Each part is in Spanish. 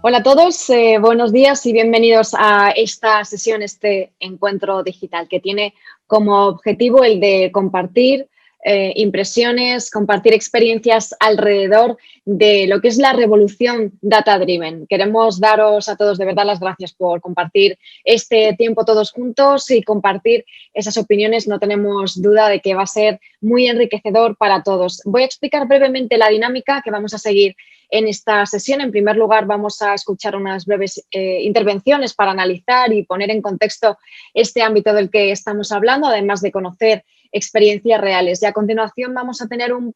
Hola a todos, buenos días y bienvenidos a esta sesión, este encuentro digital que tiene como objetivo el de compartir impresiones, compartir experiencias alrededor de lo que es la revolución data-driven. Queremos daros a todos de verdad las gracias por compartir este tiempo todos juntos y compartir esas opiniones. No tenemos duda de que va a ser muy enriquecedor para todos. Voy a explicar brevemente la dinámica que vamos a seguir en esta sesión. En primer lugar, vamos a escuchar unas breves intervenciones para analizar y poner en contexto este ámbito del que estamos hablando, además de conocer experiencias reales. Y a continuación vamos a tener un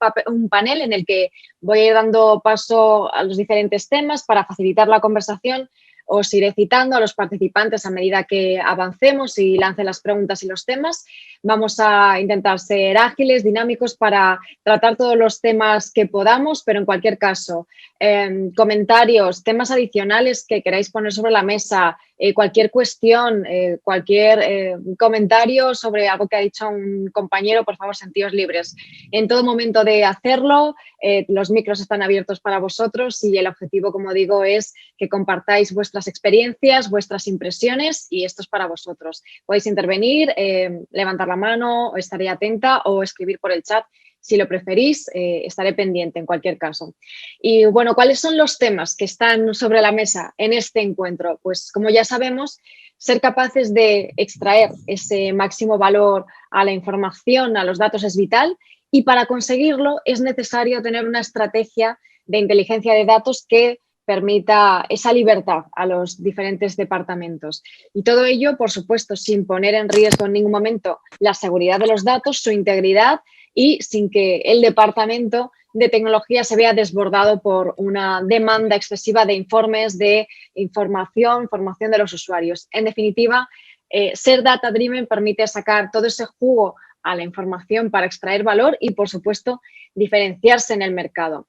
panel en el que voy a ir dando paso a los diferentes temas para facilitar la conversación. Os iré citando a los participantes a medida que avancemos y lance las preguntas y los temas. Vamos a intentar ser ágiles, dinámicos para tratar todos los temas que podamos, pero en cualquier caso, comentarios, temas adicionales que queráis poner sobre la mesa, cualquier cuestión, cualquier comentario sobre algo que ha dicho un compañero, por favor, sentíos libres. En todo momento de hacerlo, los micros están abiertos para vosotros y el objetivo, como digo, es que compartáis vuestras experiencias, vuestras impresiones y esto es para vosotros. Podéis intervenir, levantar la mano, estaré atenta o escribir por el chat. Si lo preferís, estaré pendiente en cualquier caso. Y bueno, ¿cuáles son los temas que están sobre la mesa en este encuentro? Pues como ya sabemos, ser capaces de extraer ese máximo valor a la información, a los datos es vital y para conseguirlo es necesario tener una estrategia de inteligencia de datos que permita esa libertad a los diferentes departamentos. Y todo ello, por supuesto, sin poner en riesgo en ningún momento la seguridad de los datos, su integridad y sin que el departamento de tecnología se vea desbordado por una demanda excesiva de informes, de información de los usuarios. En definitiva, ser data-driven permite sacar todo ese jugo a la información para extraer valor y, por supuesto, diferenciarse en el mercado.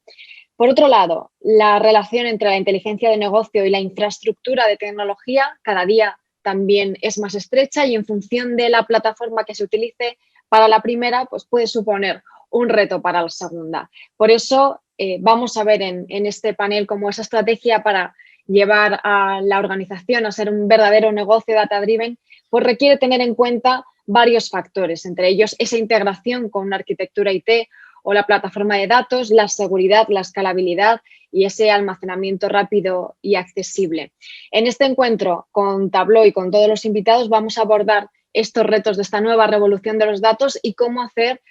Por otro lado, la relación entre la inteligencia de negocio y la infraestructura de tecnología cada día también es más estrecha y en función de la plataforma que se utilice para la primera, pues puede suponer un reto para la segunda. Por eso vamos a ver en este panel cómo esa estrategia para llevar a la organización a ser un verdadero negocio data-driven, pues requiere tener en cuenta varios factores, entre ellos esa integración con una arquitectura IT o la plataforma de datos, la seguridad, la escalabilidad y ese almacenamiento rápido y accesible. En este encuentro con Tableau y con todos los invitados vamos a abordar estos retos de esta nueva revolución de los datos y cómo hacer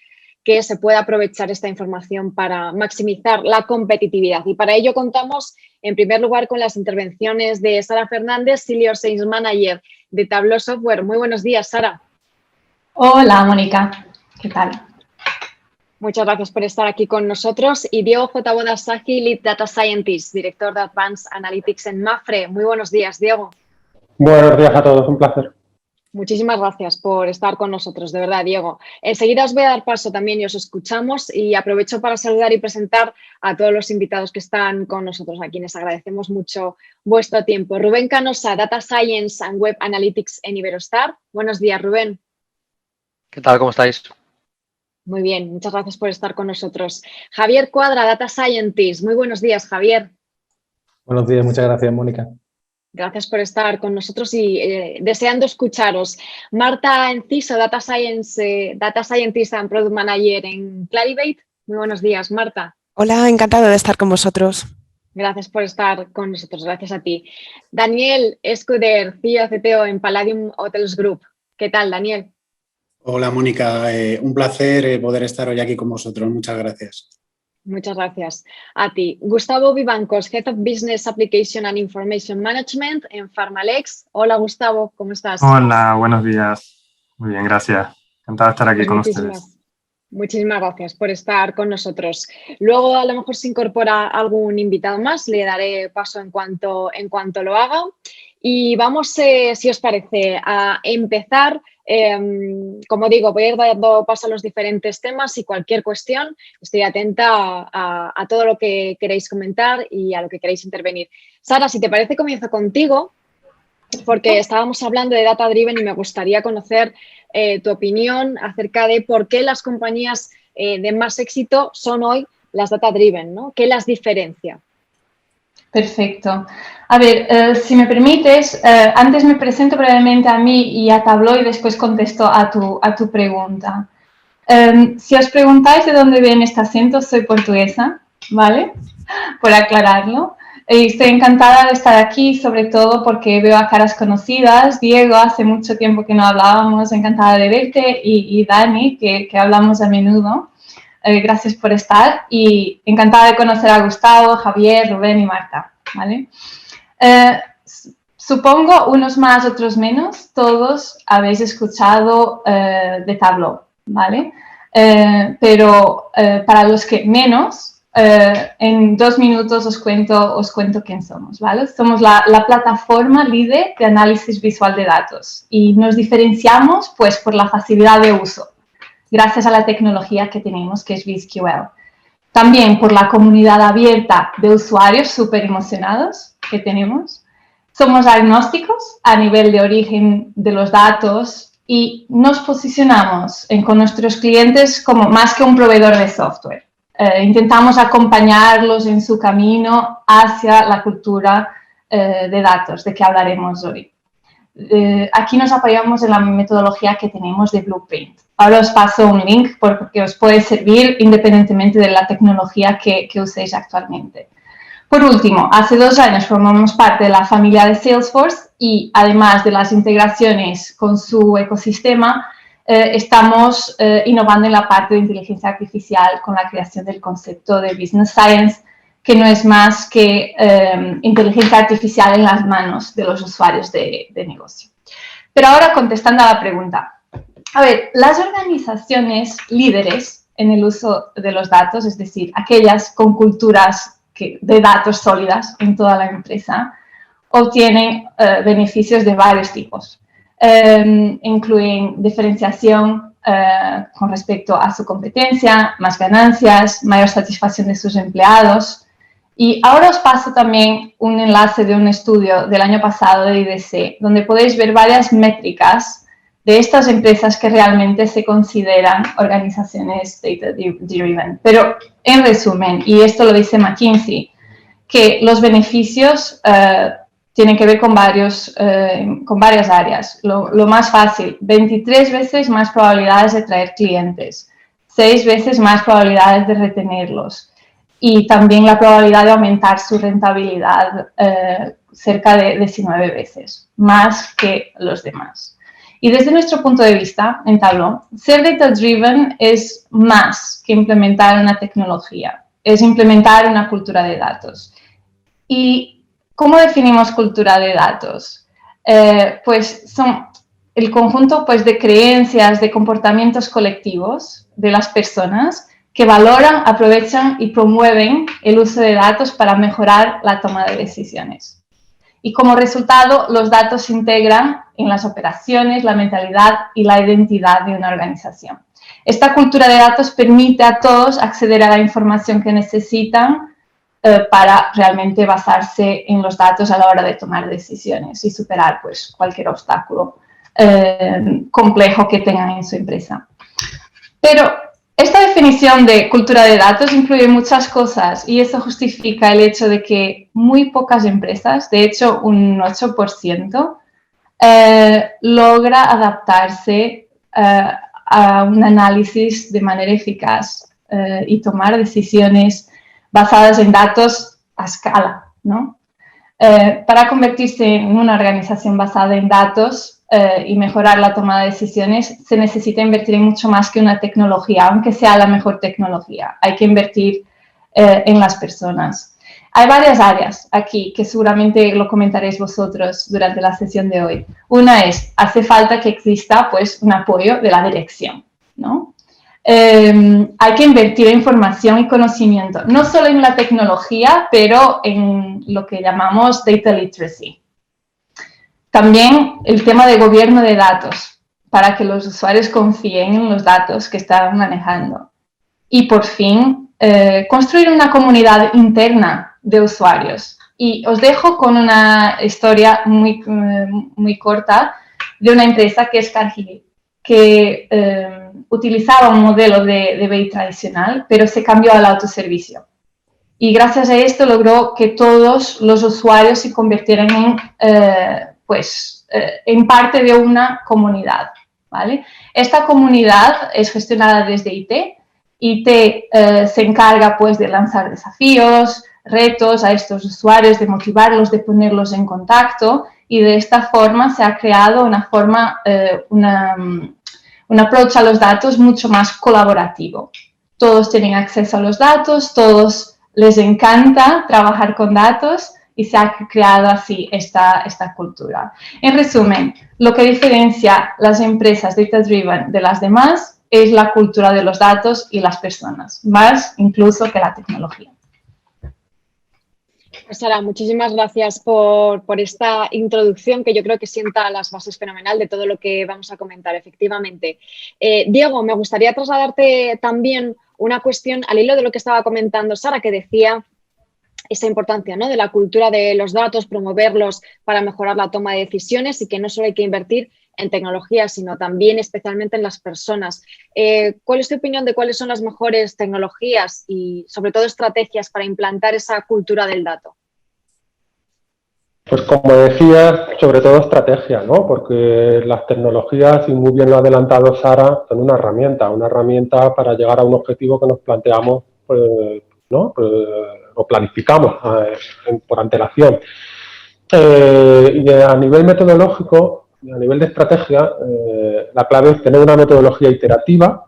que se pueda aprovechar esta información para maximizar la competitividad. Y para ello contamos, en primer lugar, con las intervenciones de Sara Fernández, Senior Sales Manager de Tableau Software. Muy buenos días, Sara. Hola, Mónica. ¿Qué tal? Muchas gracias por estar aquí con nosotros. Y Diego J. Bodasaji, Lead Data Scientist, Director de Advanced Analytics en Mapfre. Muy buenos días, Diego. Buenos días a todos, un placer. Muchísimas gracias por estar con nosotros, de verdad, Diego. Enseguida os voy a dar paso también y os escuchamos y aprovecho para saludar y presentar a todos los invitados que están con nosotros, a quienes agradecemos mucho vuestro tiempo. Rubén Canosa, Data Science and Web Analytics en Iberostar. Buenos días, Rubén. ¿Qué tal? ¿Cómo estáis? Muy bien, muchas gracias por estar con nosotros. Javier Cuadra, Data Scientist. Muy buenos días, Javier. Buenos días, muchas gracias, Mónica. Gracias por estar con nosotros y deseando escucharos. Marta Enciso, Data Scientist and Product Manager en Clarivate. Muy buenos días, Marta. Hola, encantada de estar con vosotros. Gracias por estar con nosotros, gracias a ti. Daniel Escuder, CEO CTO en Palladium Hotels Group. ¿Qué tal, Daniel? Hola, Mónica. Un placer poder estar hoy aquí con vosotros. Muchas gracias. Muchas gracias a ti. Gustavo Vivancos, Head of Business Application and Information Management en Pharmalex. Hola, Gustavo, ¿cómo estás? Hola, buenos días. Muy bien, gracias. Encantado de estar aquí Pues con ustedes. Muchísimas gracias por estar con nosotros. Luego, a lo mejor se incorpora algún invitado más, le daré paso en cuanto lo haga. Y vamos, si os parece, a empezar. Como digo, voy a ir dando paso a los diferentes temas y cualquier cuestión, estoy atenta a todo lo que queréis comentar y a lo que queréis intervenir. Sara, si te parece, comienzo contigo, porque estábamos hablando de Data Driven y me gustaría conocer tu opinión acerca de por qué las compañías de más éxito son hoy las Data Driven, ¿no? ¿Qué las diferencia? Perfecto. A ver, si me permites, antes me presento brevemente a mí y a Tableau y después contesto a tu pregunta. Si os preguntáis de dónde viene este acento, soy portuguesa, ¿vale? Por aclararlo. Y estoy encantada de estar aquí, sobre todo porque veo a caras conocidas. Diego, hace mucho tiempo que no hablábamos, encantada de verte, y Dani, que hablamos a menudo. Gracias por estar y encantada de conocer a Gustavo, Javier, Rubén y Marta, ¿vale? Supongo, unos más, otros menos, todos habéis escuchado de Tableau, ¿vale? Pero para los que menos, en 2 minutos os cuento quién somos, ¿vale? Somos la plataforma líder de análisis visual de datos y nos diferenciamos pues por la facilidad de uso, gracias a la tecnología que tenemos, que es VizQL. También por la comunidad abierta de usuarios súper emocionados que tenemos. Somos agnósticos a nivel de origen de los datos y nos posicionamos con nuestros clientes como más que un proveedor de software. Intentamos acompañarlos en su camino hacia la cultura de datos, de que hablaremos hoy. Aquí nos apoyamos en la metodología que tenemos de Blueprint. Ahora os paso un link porque os puede servir independientemente de la tecnología que uséis actualmente. Por último, hace 2 años formamos parte de la familia de Salesforce y además de las integraciones con su ecosistema, estamos innovando en la parte de inteligencia artificial con la creación del concepto de Business Science, que no es más que inteligencia artificial en las manos de los usuarios de negocio. Pero ahora contestando a la pregunta. A ver, las organizaciones líderes en el uso de los datos, es decir, aquellas con culturas de datos sólidas en toda la empresa, obtienen beneficios de varios tipos. Incluyen diferenciación con respecto a su competencia, más ganancias, mayor satisfacción de sus empleados. Y ahora os paso también un enlace de un estudio del año pasado de IDC, donde podéis ver varias métricas de estas empresas que realmente se consideran organizaciones data-driven. Pero en resumen, y esto lo dice McKinsey, que los beneficios tienen que ver con varias áreas. Lo más fácil, 23 veces más probabilidades de traer clientes, 6 veces más probabilidades de retenerlos y también la probabilidad de aumentar su rentabilidad cerca de 19 veces, más que los demás. Y desde nuestro punto de vista, en Tableau, ser data-driven es más que implementar una tecnología, es implementar una cultura de datos. ¿Y cómo definimos cultura de datos? Pues son el conjunto pues, de creencias, de comportamientos colectivos de las personas que valoran, aprovechan y promueven el uso de datos para mejorar la toma de decisiones. Y como resultado, los datos se integran en las operaciones, la mentalidad y la identidad de una organización. Esta cultura de datos permite a todos acceder a la información que necesitan para realmente basarse en los datos a la hora de tomar decisiones y superar pues, cualquier obstáculo complejo que tengan en su empresa. Pero esta definición de cultura de datos incluye muchas cosas y eso justifica el hecho de que muy pocas empresas, de hecho un 8%, logra adaptarse a un análisis de manera eficaz y tomar decisiones basadas en datos a escala, ¿no? Para convertirse en una organización basada en datos y mejorar la toma de decisiones, se necesita invertir en mucho más que una tecnología, aunque sea la mejor tecnología. Hay que invertir en las personas. Hay varias áreas aquí que seguramente lo comentaréis vosotros durante la sesión de hoy. Una es, hace falta que exista pues, un apoyo de la dirección, ¿no? Hay que invertir en información y conocimiento, no solo en la tecnología, pero en lo que llamamos data literacy. También el tema de gobierno de datos, para que los usuarios confíen en los datos que están manejando. Y por fin, construir una comunidad interna de usuarios. Y os dejo con una historia muy corta de una empresa que es Cargill, que utilizaba un modelo de BI tradicional, pero se cambió al autoservicio. Y gracias a esto logró que todos los usuarios se convirtieran en parte de una comunidad, ¿vale? Esta comunidad es gestionada desde IT. IT se encarga pues de lanzar desafíos, retos a estos usuarios, de motivarlos, de ponerlos en contacto, y de esta forma se ha creado un approach a los datos mucho más colaborativo. Todos tienen acceso a los datos, todos les encanta trabajar con datos y se ha creado así esta cultura. En resumen, lo que diferencia las empresas data-driven de las demás es la cultura de los datos y las personas, más incluso que la tecnología. Pues Sara, muchísimas gracias por esta introducción que yo creo que sienta las bases fenomenal de todo lo que vamos a comentar, efectivamente. Diego, me gustaría trasladarte también una cuestión al hilo de lo que estaba comentando Sara, que decía esa importancia, ¿no?, de la cultura de los datos, promoverlos para mejorar la toma de decisiones, y que no solo hay que invertir en tecnología, sino también especialmente en las personas. ¿Cuál es tu opinión de cuáles son las mejores tecnologías y sobre todo estrategias para implantar esa cultura del dato? Pues como decías, sobre todo estrategia, ¿no? Porque las tecnologías, y muy bien lo ha adelantado Sara, son una herramienta para llegar a un objetivo que nos planteamos, pues, ¿no? O planificamos por antelación. Y a nivel metodológico, a nivel de estrategia, la clave es tener una metodología iterativa,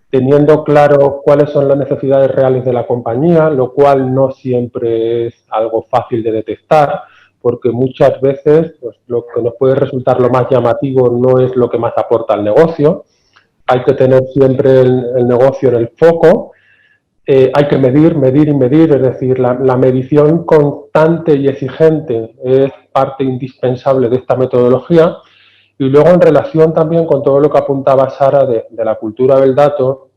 teniendo claro cuáles son las necesidades reales de la compañía, lo cual no siempre es algo fácil de detectar, porque muchas veces pues, lo que nos puede resultar lo más llamativo no es lo que más aporta al negocio. Hay que tener siempre el negocio en el foco. Hay que medir, es decir, la medición constante y exigente es parte indispensable de esta metodología. Y luego, en relación también con todo lo que apuntaba Sara de la cultura del dato,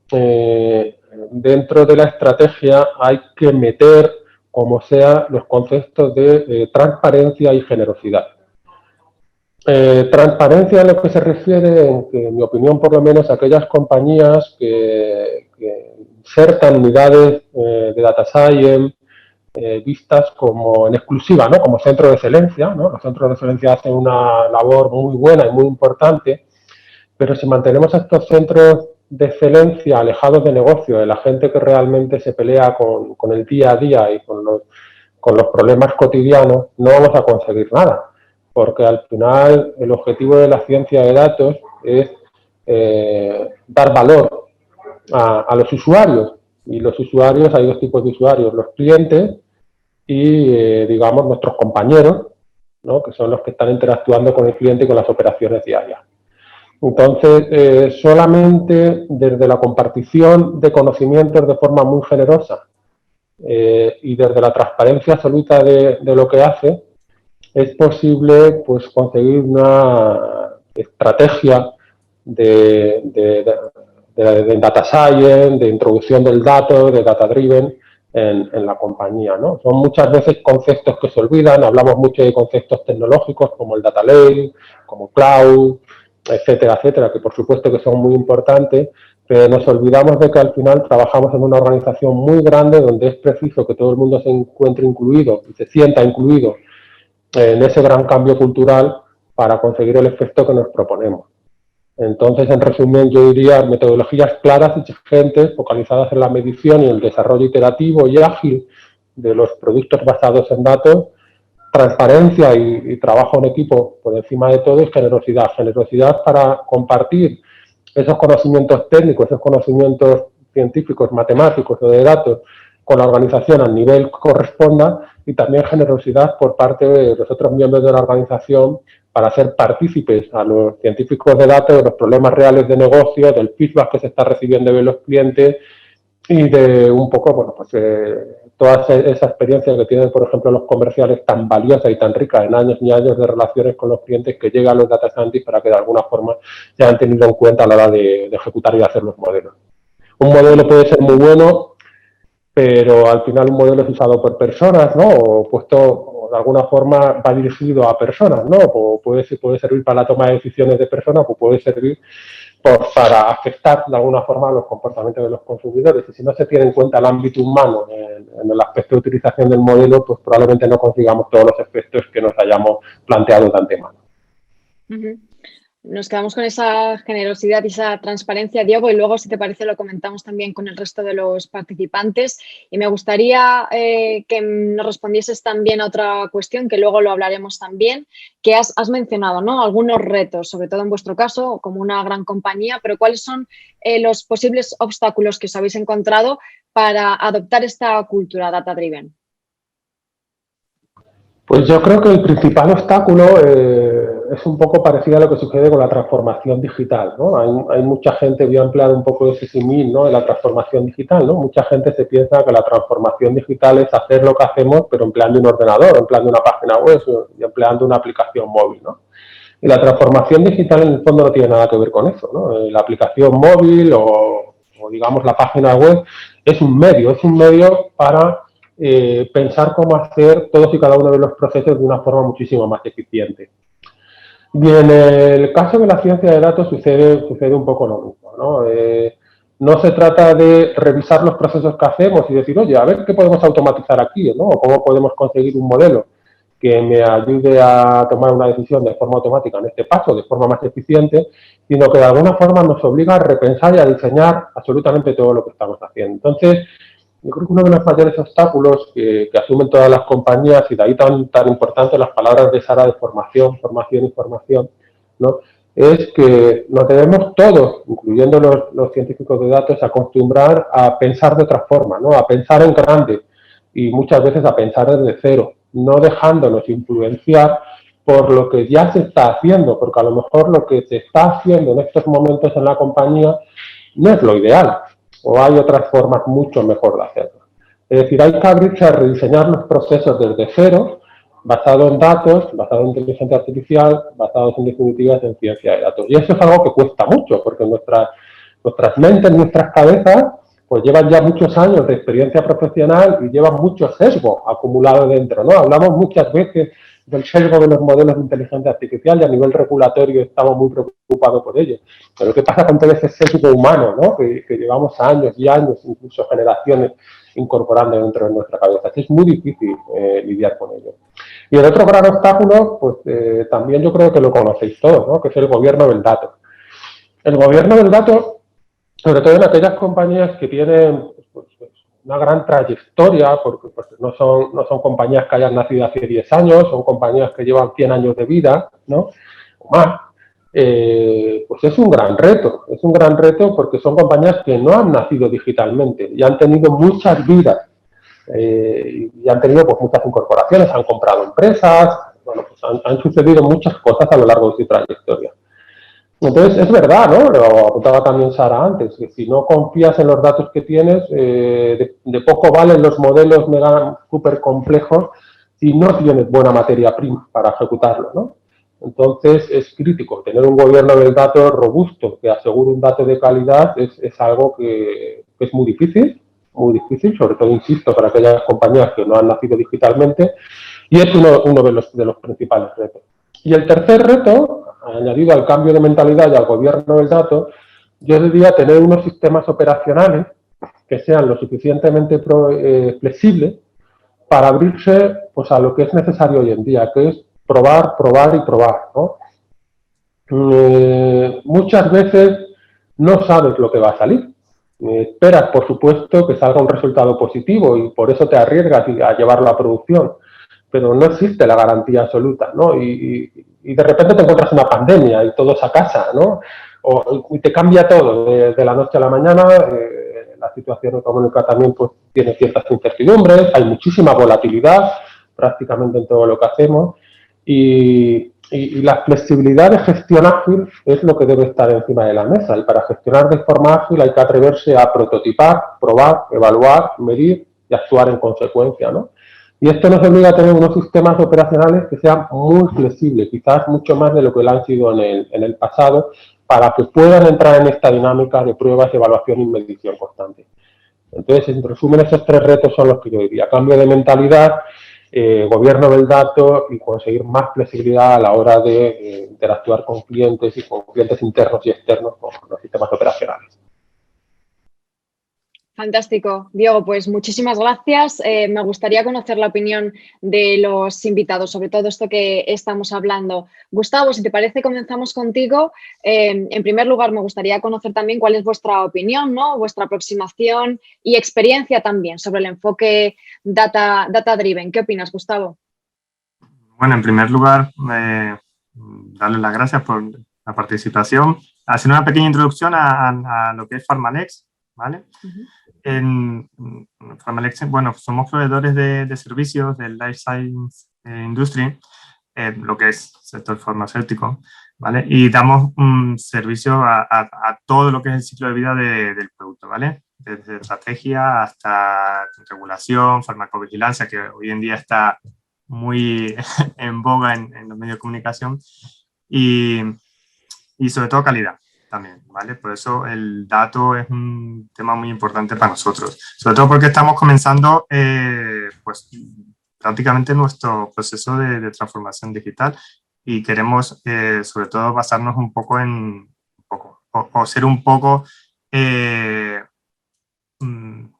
dentro de la estrategia hay que meter, como sea, los conceptos de transparencia y generosidad. Transparencia a lo que se refiere, en mi opinión por lo menos, a aquellas compañías que insertan unidades de data science vistas como en exclusiva, ¿no?, como centro de excelencia, ¿no? Los centros de excelencia hacen una labor muy buena y muy importante, pero si mantenemos estos centros de excelencia alejados de negocio, de la gente que realmente se pelea con el día a día y con los problemas cotidianos, no vamos a conseguir nada, porque al final el objetivo de la ciencia de datos es dar valor a los usuarios, y los usuarios, hay dos tipos de usuarios, los clientes y, digamos, nuestros compañeros, ¿no?, que son los que están interactuando con el cliente y con las operaciones diarias. Entonces, solamente desde la compartición de conocimientos de forma muy generosa y desde la transparencia absoluta de lo que hace, es posible pues, conseguir una estrategia de data science, de introducción del dato, de data driven en la compañía, ¿no? Son muchas veces conceptos que se olvidan, hablamos mucho de conceptos tecnológicos como el data lake, como cloud, etcétera, etcétera, que por supuesto que son muy importantes, pero nos olvidamos de que al final trabajamos en una organización muy grande donde es preciso que todo el mundo se encuentre incluido y se sienta incluido en ese gran cambio cultural para conseguir el efecto que nos proponemos. Entonces, en resumen, yo diría metodologías claras, exigentes, focalizadas en la medición y el desarrollo iterativo y ágil de los productos basados en datos, transparencia y trabajo en equipo por encima de todo, y generosidad. Generosidad para compartir esos conocimientos técnicos, esos conocimientos científicos, matemáticos o de datos con la organización al nivel que corresponda, y también generosidad por parte de los otros miembros de la organización para hacer partícipes a los científicos de datos de los problemas reales de negocio, del feedback que se está recibiendo de los clientes y de un poco, bueno, pues toda esa experiencia que tienen, por ejemplo, los comerciales, tan valiosa y tan rica en años y años de relaciones con los clientes, que llegan los data scientists para que de alguna forma se hayan tenido en cuenta a la hora de ejecutar y hacer los modelos. Un modelo puede ser muy bueno, pero al final un modelo es usado por personas, ¿no? O puesto, o de alguna forma va dirigido a personas, ¿no? O puede servir para la toma de decisiones de personas, o puede servir para afectar de alguna forma los comportamientos de los consumidores. Y si no se tiene en cuenta el ámbito humano en el aspecto de utilización del modelo, pues probablemente no consigamos todos los efectos que nos hayamos planteado de antemano. Nos quedamos con esa generosidad y esa transparencia, Diego, y luego, si te parece, lo comentamos también con el resto de los participantes. Y me gustaría que nos respondieses también a otra cuestión, que luego lo hablaremos también, que has mencionado, ¿no? Algunos retos, sobre todo en vuestro caso, como una gran compañía, pero ¿cuáles son los posibles obstáculos que os habéis encontrado para adoptar esta cultura data-driven? Pues yo creo que el principal obstáculo es un poco parecido a lo que sucede con la transformación digital, ¿no? Hay mucha gente, voy a emplear un poco ese símil, ¿no?, de la transformación digital, ¿no? Mucha gente se piensa que la transformación digital es hacer lo que hacemos, pero empleando un ordenador, empleando una página web y empleando una aplicación móvil, ¿no? Y la transformación digital en el fondo no tiene nada que ver con eso, ¿no? La aplicación móvil o digamos la página web es un medio para pensar cómo hacer todos y cada uno de los procesos de una forma muchísimo más eficiente. Y en el caso de la ciencia de datos sucede un poco lo mismo, ¿no? No se trata de revisar los procesos que hacemos y decir, oye, a ver qué podemos automatizar aquí, ¿no? O cómo podemos conseguir un modelo que me ayude a tomar una decisión de forma automática en este paso, de forma más eficiente, sino que de alguna forma nos obliga a repensar y a diseñar absolutamente todo lo que estamos haciendo. Entonces, yo creo que uno de los mayores obstáculos que asumen todas las compañías, y de ahí tan importantes las palabras de Sara de formación, ¿no?, es que nos debemos todos, incluyendo los científicos de datos, acostumbrar a pensar de otra forma, ¿no?, a pensar en grande y muchas veces a pensar desde cero, no dejándonos influenciar por lo que ya se está haciendo, porque a lo mejor lo que se está haciendo en estos momentos en la compañía no es lo ideal, o hay otras formas mucho mejor de hacerlo. Es decir, hay que abrirse a rediseñar los procesos desde cero, basado en datos, basado en inteligencia artificial, basados en definitivas en ciencia de datos. Y eso es algo que cuesta mucho, porque nuestras mentes, nuestras cabezas, pues llevan ya muchos años de experiencia profesional y llevan mucho sesgo acumulado dentro, ¿no? Hablamos muchas veces del sesgo de los modelos de inteligencia artificial y a nivel regulatorio estamos muy preocupados por ello. Pero ¿qué pasa con todo ese sesgo humano, ¿no?, que llevamos años y años, incluso generaciones, incorporando dentro de nuestra cabeza? Es muy difícil lidiar con ello. Y el otro gran obstáculo, pues también yo creo que lo conocéis todos, ¿no?, que es el gobierno del dato. El gobierno del dato, sobre todo en aquellas compañías que tienen pues, una gran trayectoria, porque pues, no son compañías que hayan nacido hace 10 años, son compañías que llevan 100 años de vida, ¿no?, o más, pues es un gran reto porque son compañías que no han nacido digitalmente y han tenido muchas vidas y han tenido pues, muchas incorporaciones, han comprado empresas, bueno, pues han sucedido muchas cosas a lo largo de su trayectoria. Entonces, es verdad, ¿no?, lo apuntaba también Sara antes, que si no confías en los datos que tienes, de poco valen los modelos mega súper complejos si no tienes buena materia prima para ejecutarlo, ¿no? Entonces, es crítico. Tener un gobierno del dato robusto que asegure un dato de calidad es algo que es muy difícil, sobre todo, insisto, para aquellas compañías que no han nacido digitalmente, y es uno de los principales retos. Y el tercer reto, añadido al cambio de mentalidad y al gobierno del dato, yo diría tener unos sistemas operacionales que sean lo suficientemente flexibles para abrirse pues, a lo que es necesario hoy en día, que es probar, ¿no? Muchas veces no sabes lo que va a salir. Esperas, por supuesto, que salga un resultado positivo y por eso te arriesgas a llevarlo a producción, pero no existe la garantía absoluta, ¿no? Y de repente te encuentras una pandemia y todos a casa, ¿no? Y te cambia todo de la noche a la mañana. La situación económica también pues, tiene ciertas incertidumbres, hay muchísima volatilidad prácticamente en todo lo que hacemos y la flexibilidad de gestión ágil es lo que debe estar encima de la mesa, y para gestionar de forma ágil hay que atreverse a prototipar, probar, evaluar, medir y actuar en consecuencia, ¿no? Y esto nos obliga a tener unos sistemas operacionales que sean muy flexibles, quizás mucho más de lo que lo han sido en el pasado, para que puedan entrar en esta dinámica de pruebas, evaluación y medición constante. Entonces, en resumen, esos tres retos son los que yo diría: cambio de mentalidad, gobierno del dato y conseguir más flexibilidad a la hora de interactuar con clientes y con clientes internos y externos con los sistemas operacionales. Fantástico. Diego, pues muchísimas gracias. Me gustaría conocer la opinión de los invitados sobre todo esto que estamos hablando. Gustavo, si te parece, comenzamos contigo. En primer lugar, me gustaría conocer también cuál es vuestra opinión, ¿no? Vuestra aproximación y experiencia también sobre el enfoque data-driven. ¿Qué opinas, Gustavo? Bueno, en primer lugar, darles las gracias por la participación. Hacer una pequeña introducción a lo que es Pharmalex, ¿vale? En Pharmalex, bueno, somos proveedores de servicios del Life Science Industry, lo que es sector farmacéutico, ¿vale? Y damos un servicio a todo lo que es el ciclo de vida del producto, ¿vale? Desde estrategia hasta regulación, farmacovigilancia, que hoy en día está muy en boga en los medios de comunicación, y sobre todo calidad también, ¿vale? Por eso el dato es un tema muy importante para nosotros, sobre todo porque estamos comenzando pues prácticamente nuestro proceso de transformación digital y queremos sobre todo basarnos un poco o ser un poco un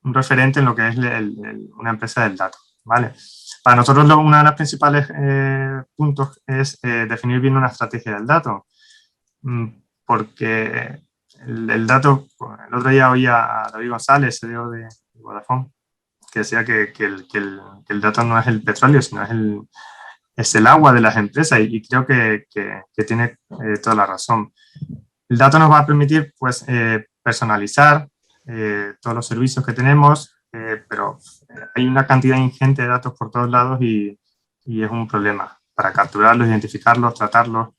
referente en lo que es una empresa del dato, ¿vale? Para nosotros uno de los principales puntos es definir bien una estrategia del dato, porque el dato, el otro día oía a David González, CEO de Vodafone, que decía que el dato no es el petróleo, sino es el agua de las empresas, y creo que tiene toda la razón. El dato nos va a permitir pues, personalizar todos los servicios que tenemos, pero hay una cantidad ingente de datos por todos lados y es un problema para capturarlos, identificarlos, tratarlos.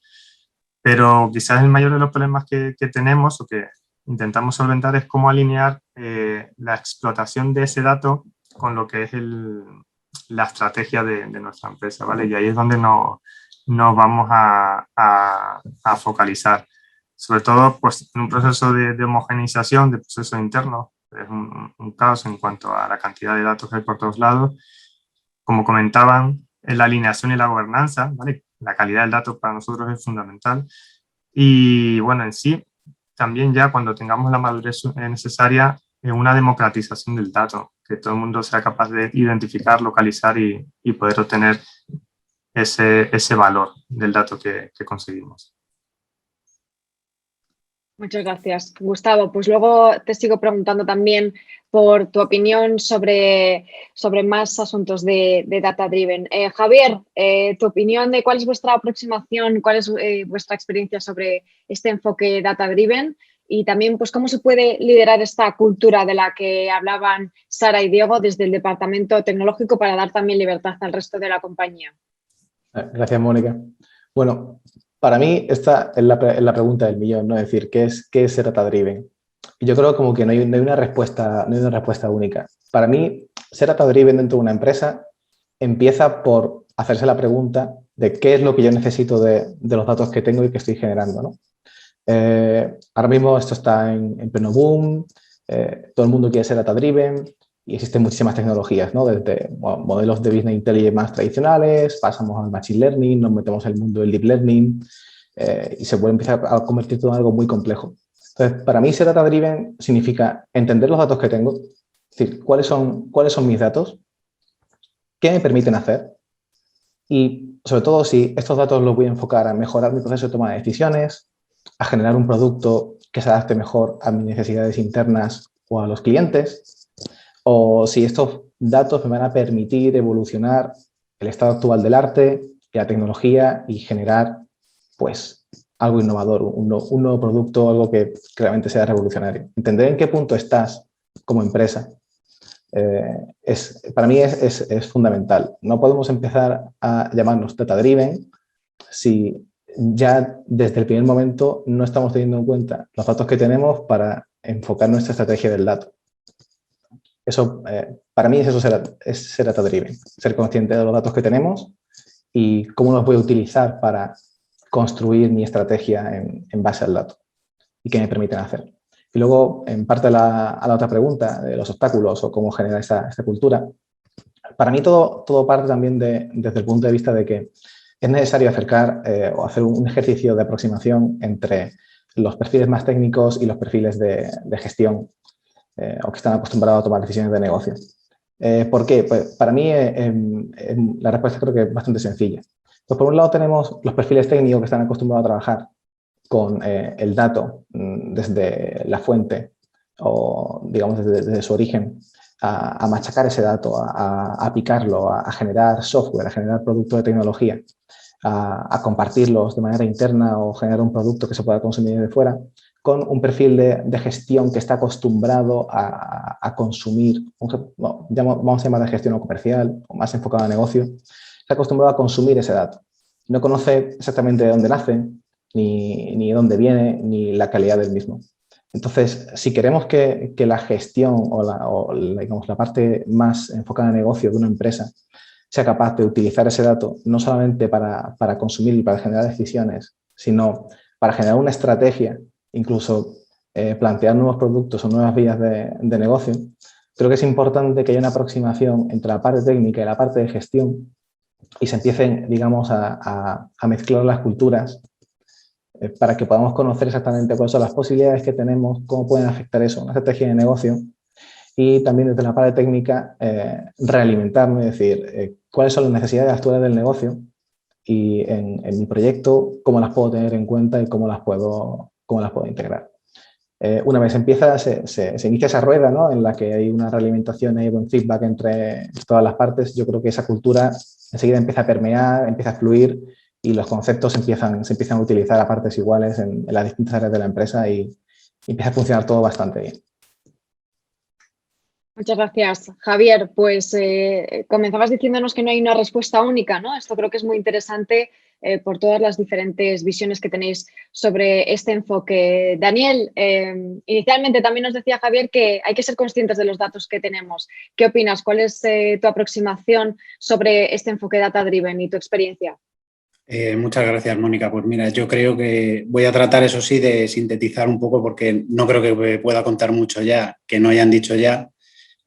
Pero quizás el mayor de los problemas que tenemos o que intentamos solventar es cómo alinear la explotación de ese dato con lo que es la estrategia de nuestra empresa, ¿vale? Y ahí es donde nos vamos a focalizar. Sobre todo pues, en un proceso de homogeneización, de procesos internos. Es un caos en cuanto a la cantidad de datos que hay por todos lados. Como comentaban, la alineación y la gobernanza, ¿vale? La calidad del dato para nosotros es fundamental. Y bueno, en sí, también ya cuando tengamos la madurez necesaria, una democratización del dato, que todo el mundo sea capaz de identificar, localizar y poder obtener ese valor del dato que conseguimos. Muchas gracias, Gustavo. Pues luego te sigo preguntando también por tu opinión sobre más asuntos de Data Driven. Javier, tu opinión de cuál es vuestra aproximación, cuál es vuestra experiencia sobre este enfoque Data Driven y también pues cómo se puede liderar esta cultura de la que hablaban Sara y Diego desde el departamento tecnológico para dar también libertad al resto de la compañía. Gracias, Mónica. Bueno, para mí esta es la pregunta del millón, ¿no? Es decir, ¿qué es ser data driven? Y yo creo como que no hay una respuesta única. Para mí, ser data driven dentro de una empresa empieza por hacerse la pregunta de qué es lo que yo necesito de los datos que tengo y que estoy generando, ¿no? Ahora mismo esto está en pleno boom, todo el mundo quiere ser data driven y existen muchísimas tecnologías, ¿no? Desde modelos de business intelligence más tradicionales, pasamos al machine learning, nos metemos en el mundo del deep learning y se puede empezar a convertir todo en algo muy complejo. Entonces, para mí ser data driven significa entender los datos que tengo, es decir, cuáles son mis datos, qué me permiten hacer y, sobre todo, si estos datos los voy a enfocar a mejorar mi proceso de toma de decisiones, a generar un producto que se adapte mejor a mis necesidades internas o a los clientes, o si estos datos me van a permitir evolucionar el estado actual del arte y la tecnología y generar, pues, algo innovador, un nuevo producto, algo que realmente sea revolucionario. Entender en qué punto estás como empresa para mí es fundamental. No podemos empezar a llamarnos data-driven si ya desde el primer momento no estamos teniendo en cuenta los datos que tenemos para enfocar nuestra estrategia del dato. Eso, para mí, es ser data-driven, ser consciente de los datos que tenemos y cómo los voy a utilizar para construir mi estrategia en base al dato y qué me permiten hacer. Y luego, en parte a la otra pregunta de los obstáculos o cómo generar esta cultura, Para mí todo parte también desde el punto de vista de que es necesario acercar o hacer un ejercicio de aproximación entre los perfiles más técnicos y los perfiles de gestión o que están acostumbrados a tomar decisiones de negocio. ¿Por qué? Pues para mí la respuesta creo que es bastante sencilla. Pues por un lado tenemos los perfiles técnicos que están acostumbrados a trabajar con el dato desde la fuente o digamos desde su origen a machacar ese dato, a picarlo, a generar software, a generar productos de tecnología, a compartirlos de manera interna o generar un producto que se pueda consumir de fuera, con un perfil de gestión que está acostumbrado a consumir, vamos a llamar de gestión comercial o más enfocado a negocio, está acostumbrado a consumir ese dato. No conoce exactamente de dónde nace, ni de dónde viene, ni la calidad del mismo. Entonces, si queremos que la gestión digamos, la parte más enfocada a negocio de una empresa sea capaz de utilizar ese dato no solamente para consumir y para generar decisiones, sino para generar una estrategia, incluso plantear nuevos productos o nuevas vías de negocio, creo que es importante que haya una aproximación entre la parte técnica y la parte de gestión y se empiecen, digamos, a mezclar las culturas para que podamos conocer exactamente cuáles son las posibilidades que tenemos, cómo pueden afectar eso, una estrategia de negocio y también desde la parte técnica realimentarme, es decir, cuáles son las necesidades actuales del negocio y en mi proyecto cómo las puedo tener en cuenta y cómo las puedo integrar. Una vez empieza, se inicia esa rueda, ¿no?, en la que hay una realimentación y un feedback entre todas las partes. Yo creo que esa cultura enseguida empieza a permear, empieza a fluir y los conceptos se empiezan a utilizar a partes iguales en las distintas áreas de la empresa y empieza a funcionar todo bastante bien. Muchas gracias, Javier. Pues comenzabas diciéndonos que no hay una respuesta única, ¿no? Esto creo que es muy interesante por todas las diferentes visiones que tenéis sobre este enfoque. Daniel, inicialmente también nos decía Javier que hay que ser conscientes de los datos que tenemos. ¿Qué opinas? ¿Cuál es tu aproximación sobre este enfoque data-driven y tu experiencia? Muchas gracias, Mónica. Pues mira, yo creo que voy a tratar, eso sí, de sintetizar un poco porque no creo que pueda contar mucho ya, que no hayan dicho ya.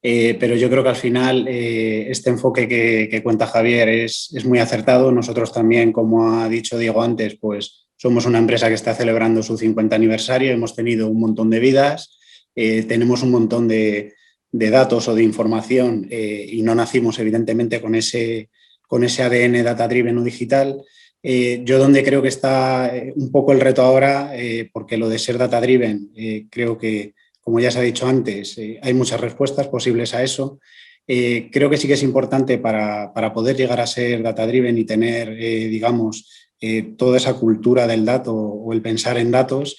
Pero yo creo que al final este enfoque que cuenta Javier es muy acertado. Nosotros también, como ha dicho Diego antes, pues somos una empresa que está celebrando su 50 aniversario, hemos tenido un montón de vidas, tenemos un montón de datos o de información y no nacimos evidentemente con ese ADN data-driven o digital. Yo donde creo que está un poco el reto ahora, porque lo de ser data-driven creo que, como ya se ha dicho antes, hay muchas respuestas posibles a eso. Creo que sí que es importante para poder llegar a ser data-driven y tener, digamos, toda esa cultura del dato o el pensar en datos,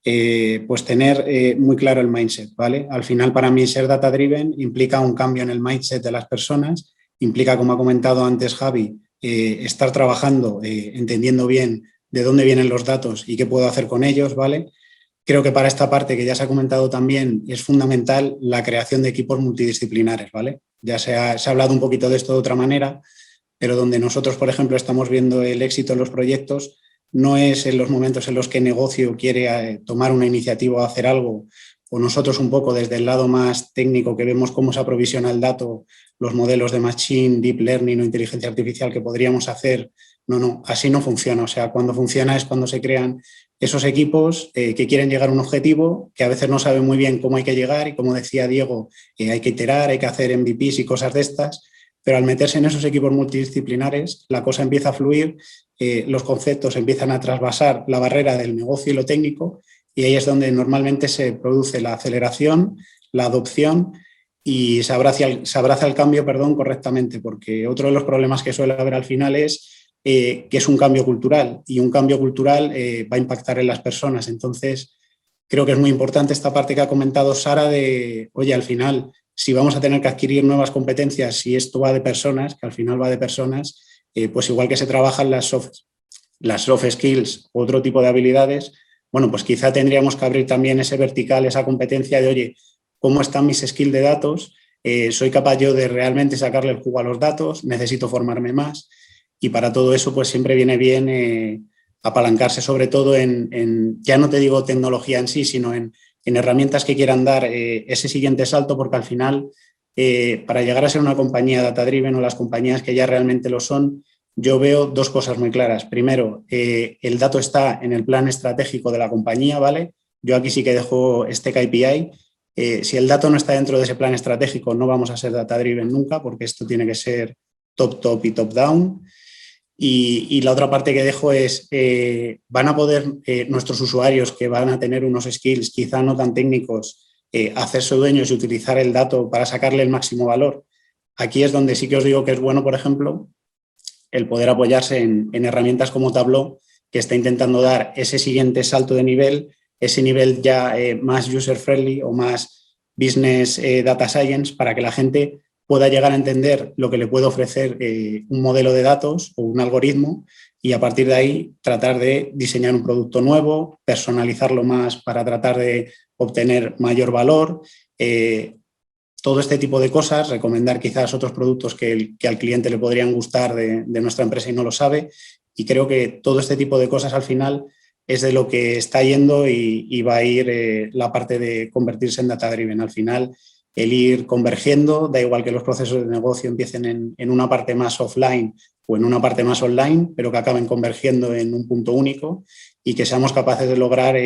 pues tener muy claro el mindset, ¿vale? Al final, para mí, ser data-driven implica un cambio en el mindset de las personas, implica, como ha comentado antes Javi, estar trabajando, entendiendo bien de dónde vienen los datos y qué puedo hacer con ellos, ¿vale? Creo que para esta parte, que ya se ha comentado también, es fundamental la creación de equipos multidisciplinares, ¿vale? Ya se ha hablado un poquito de esto de otra manera, pero donde nosotros, por ejemplo, estamos viendo el éxito en los proyectos, no es en los momentos en los que el negocio quiere tomar una iniciativa o hacer algo, o nosotros un poco desde el lado más técnico que vemos cómo se aprovisiona el dato, los modelos de machine, deep learning o inteligencia artificial que podríamos hacer. No, así no funciona. O sea, cuando funciona es cuando se crean esos equipos que quieren llegar a un objetivo, que a veces no saben muy bien cómo hay que llegar y, como decía Diego, hay que iterar, hay que hacer MVPs y cosas de estas, pero al meterse en esos equipos multidisciplinares la cosa empieza a fluir, los conceptos empiezan a trasvasar la barrera del negocio y lo técnico y ahí es donde normalmente se produce la aceleración, la adopción y se abraza el cambio, correctamente, porque otro de los problemas que suele haber al final es que es un cambio cultural y un cambio cultural va a impactar en las personas. Entonces, creo que es muy importante esta parte que ha comentado Sara de, oye, al final, si vamos a tener que adquirir nuevas competencias, si esto va de personas, que al final va de personas, pues igual que se trabajan las soft skills u otro tipo de habilidades, bueno, pues quizá tendríamos que abrir también ese vertical, esa competencia de, oye, ¿cómo están mis skills de datos? ¿Soy capaz yo de realmente sacarle el jugo a los datos? ¿Necesito formarme más? Y para todo eso, pues siempre viene bien apalancarse sobre todo en, ya no te digo tecnología en sí, sino en herramientas que quieran dar ese siguiente salto, porque al final para llegar a ser una compañía data-driven o las compañías que ya realmente lo son, yo veo dos cosas muy claras. Primero, el dato está en el plan estratégico de la compañía, ¿vale? Yo aquí sí que dejo este KPI. Si el dato no está dentro de ese plan estratégico, no vamos a ser data-driven nunca, porque esto tiene que ser top-top y top-down. Y la otra parte que dejo es, van a poder nuestros usuarios que van a tener unos skills quizá no tan técnicos, hacerse dueños y utilizar el dato para sacarle el máximo valor. Aquí es donde sí que os digo que es bueno, por ejemplo, el poder apoyarse en herramientas como Tableau, que está intentando dar ese siguiente salto de nivel, ese nivel ya más user-friendly o más business data science, para que la gente pueda llegar a entender lo que le puede ofrecer un modelo de datos o un algoritmo y a partir de ahí tratar de diseñar un producto nuevo, personalizarlo más para tratar de obtener mayor valor, todo este tipo de cosas, recomendar quizás otros productos que al cliente le podrían gustar de nuestra empresa y no lo sabe. Y creo que todo este tipo de cosas al final es de lo que está yendo y va a ir la parte de convertirse en data-driven. Al final, el ir convergiendo, da igual que los procesos de negocio empiecen en una parte más offline o en una parte más online, pero que acaben convergiendo en un punto único y que seamos capaces de lograr